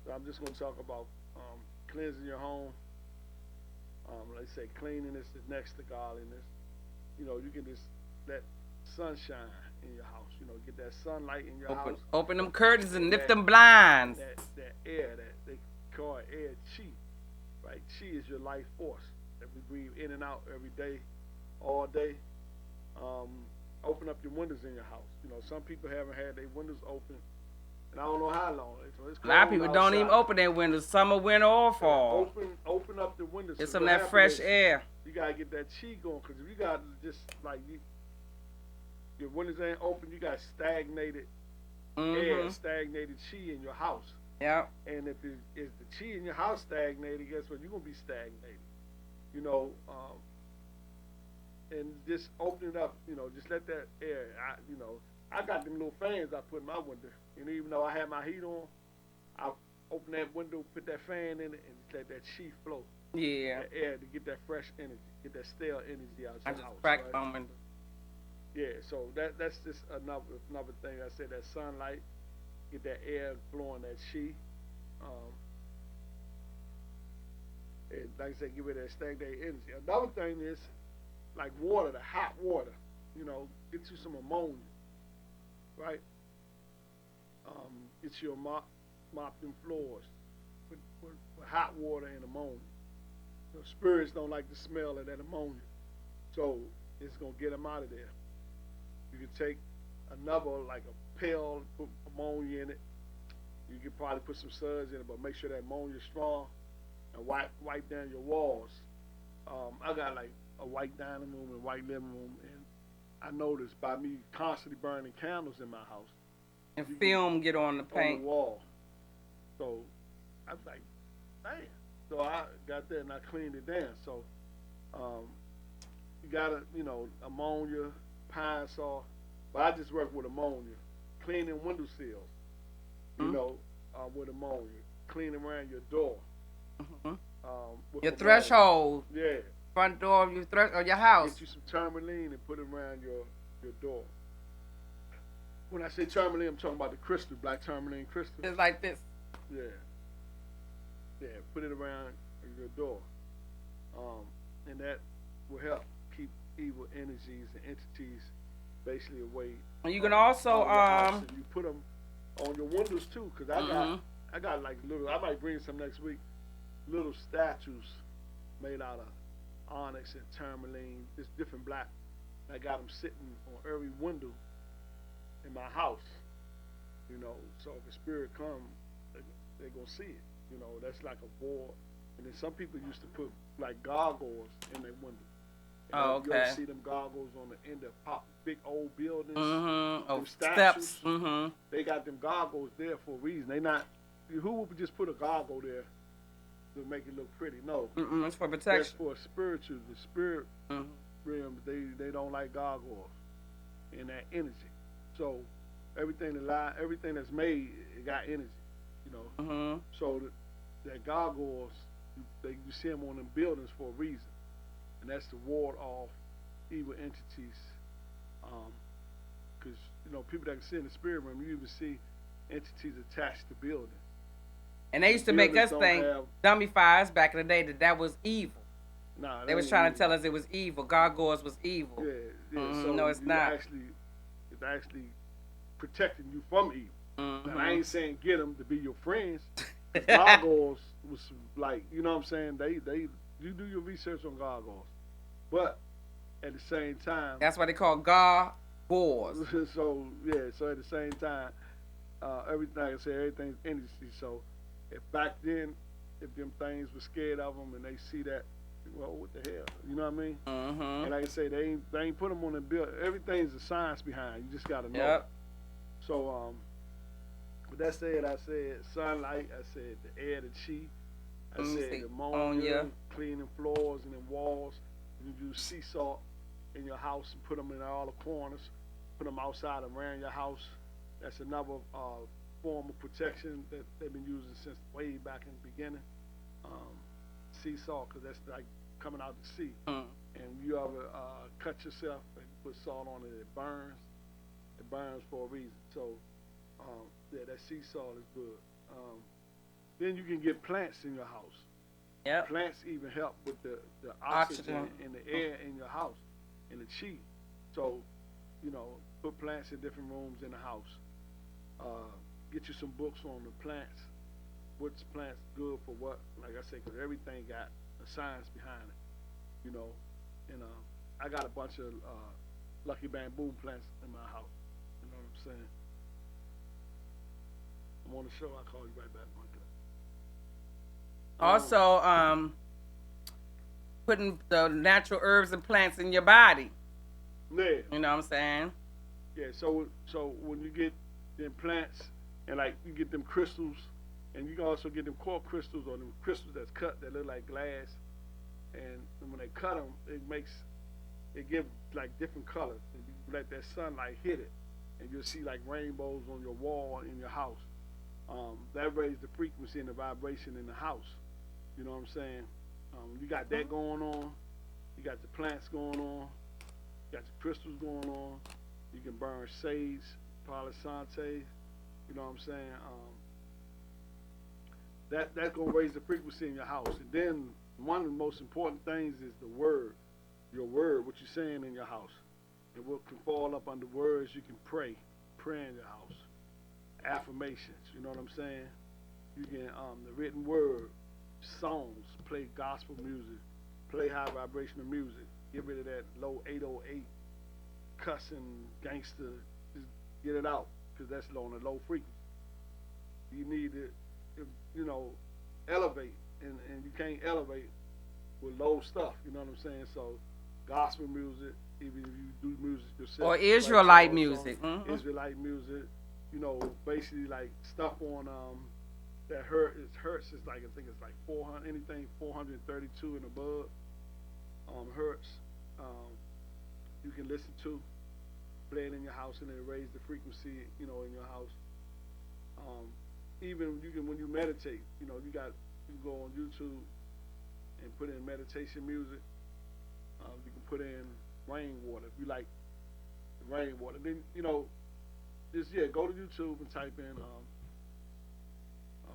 So I'm just gonna talk about cleansing your home. Let's say cleanliness is next to godliness. You can just let sunshine in your house. Get that sunlight in your house. Open them curtains and lift them blinds. That air, that they call it air chi, right? Chi is your life force that we breathe in and out every day, all day. Open up your windows in your house. Some people haven't had their windows open, and I don't know how long. So it's a lot of people outside. don't even open their windows, summer, winter, or fall. Open up the windows. Get some of that fresh air. You gotta get that chi going, because if you got just like your windows ain't open, you got stagnated air, stagnated chi in your house. Yeah. And if the chi in your house stagnated, guess what? You're gonna be stagnated. And just open it up. Just let that air. I got them little fans I put in my window, and even though I have my heat on, I open that window, put that fan in it, and just let that chi flow. Yeah. That air to get that fresh energy, get that stale energy out your house. I just cracked my window. Yeah, so that's just another thing. I said that sunlight, get that air flowing, that chi. And like I said, give it that stagnated energy. Another thing is like water, the hot water. Get you some ammonia, right? Get you a mop them floors. Put hot water and ammonia. Spirits don't like the smell of that ammonia, so it's gonna get them out of there. You can take another, like a pill, put ammonia in it. You can probably put some suds in it, but make sure that ammonia is strong, and wipe down your walls. I got like a white dining room and white living room, and I noticed by me constantly burning candles in my house, and film get on the paint on the wall. So I was like, man. So I got that and I cleaned it down. So you gotta, ammonia, pine saw, but I just work with ammonia, cleaning window sills, with ammonia, cleaning around your door, your threshold, yeah, front door of your house. Get you some tourmaline and put it around your door. When I say tourmaline, I'm talking about the crystal, black tourmaline crystal. It's like this. Yeah. Yeah, put it around your door. And that will help keep evil energies and entities basically away. And you can also you put them on your windows too, because I got like little. I might bring some next week. Little statues made out of onyx and tourmaline, just different black. I got them sitting on every window in my house. So if a spirit comes, they're gonna see it. That's like a board. And then some people used to put like gargoyles in their window. Oh, okay. You ever see them gargoyles on the end of big old buildings? Oh, statues. Steps. They got them gargoyles there for a reason. They not. Who would just put a gargoyle there to make it look pretty? No. It's for protection. That's for spiritual. The spirit realms. They don't like gargoyles in that energy. So everything that's made, it got energy. So that gargoyles, you see them on them buildings for a reason, and that's to ward off evil entities. Because people that can see in the spirit realm, you even see entities attached to buildings. And they used to make us think, dummify us back in the day, that was evil. Nah, they was trying to tell us it was evil. Gargoyles was evil. Yeah. So no, it's not. It's actually protecting you from evil. Now, I ain't saying get them to be your friends. Gargoyles was like, you know what I'm saying? You do your research on gargoyles, but at the same time, that's why they call gargoyles. So at the same time, everything like I said, everything's energy. So if back then, if them things were scared of them and they see that, well, what the hell? You know what I mean? And like I say, they ain't put them on the bill. Everything's a science behind. You just gotta know. Yep. So with that said, I said sunlight. I said the air, the chi. I said ammonia, cleaning floors and then walls. You do sea salt in your house and put them in all the corners. Put them outside and around your house. That's another form of protection that they've been using since way back in the beginning. Sea salt, because that's like coming out the sea. And you ever cut yourself and put salt on it, it burns. It burns for a reason. So, yeah, that sea salt is good. Then you can get plants in your house. Yep. Plants even help with the oxygen in the air in your house, in the chi. So, you know, put plants in different rooms in the house. Get you some books on the plants. What's plants good for what? Like I said, because everything got a science behind it, you know. And I got a bunch of lucky bamboo plants in my house. You know what I'm saying? I'm on the show. I'll call you right back, Monica. Also, putting the natural herbs and plants in your body. Yeah. You know what I'm saying? Yeah. So when you get them plants and like you get them crystals, and you can also get them quartz crystals or them crystals that's cut that look like glass, and when they cut them, it gives like different colors, and you let that sunlight hit it, and you'll see like rainbows on your wall in your house. That raises the frequency and the vibration in the house. You know what I'm saying? You got that going on. You got the plants going on. You got the crystals going on. You can burn sage, Palo Santo. You know what I'm saying? That's gonna raise the frequency in your house. And then one of the most important things is the word. Your word, what you're saying in your house. And what can fall up under words, you can pray in your house. Affirmations, you know what I'm saying? You can the written word, songs, play gospel music, play high vibrational music, get rid of that low 808 cussing gangster, just get it out, because that's on a low frequency. You need to, you know, elevate, and you can't elevate with low stuff, you know what I'm saying? So gospel music, even if you do music yourself. Or Israelite music. Israelite music. You know, basically like stuff on that hertz is like, I think it's like 400, anything 432 and above hertz. You can listen to, play it in your house, and then raise the frequency, you know, in your house. Even you can, when you meditate, you know, you can go on YouTube and put in meditation music. You can put in rainwater if you like rainwater. Then, you know, just go to YouTube and type in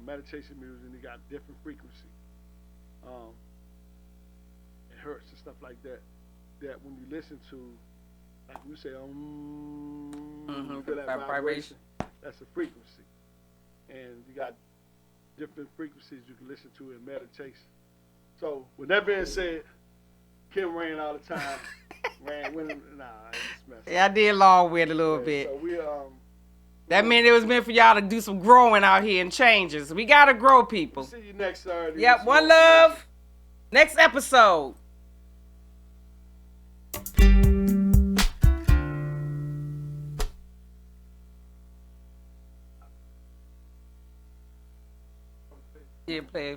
meditation music, and you got different frequency, and hertz and stuff like that. That when you listen to, like you say, you feel that vibration. That's a frequency, and you got different frequencies you can listen to in meditation. So with that being said, Kim ran all the time. I just messed Yeah, I did long with it a little bit. So we that meant it was meant for y'all to do some growing out here and changes. We gotta grow, people. See you next Saturday. Yep, one love. Next episode. Yeah, play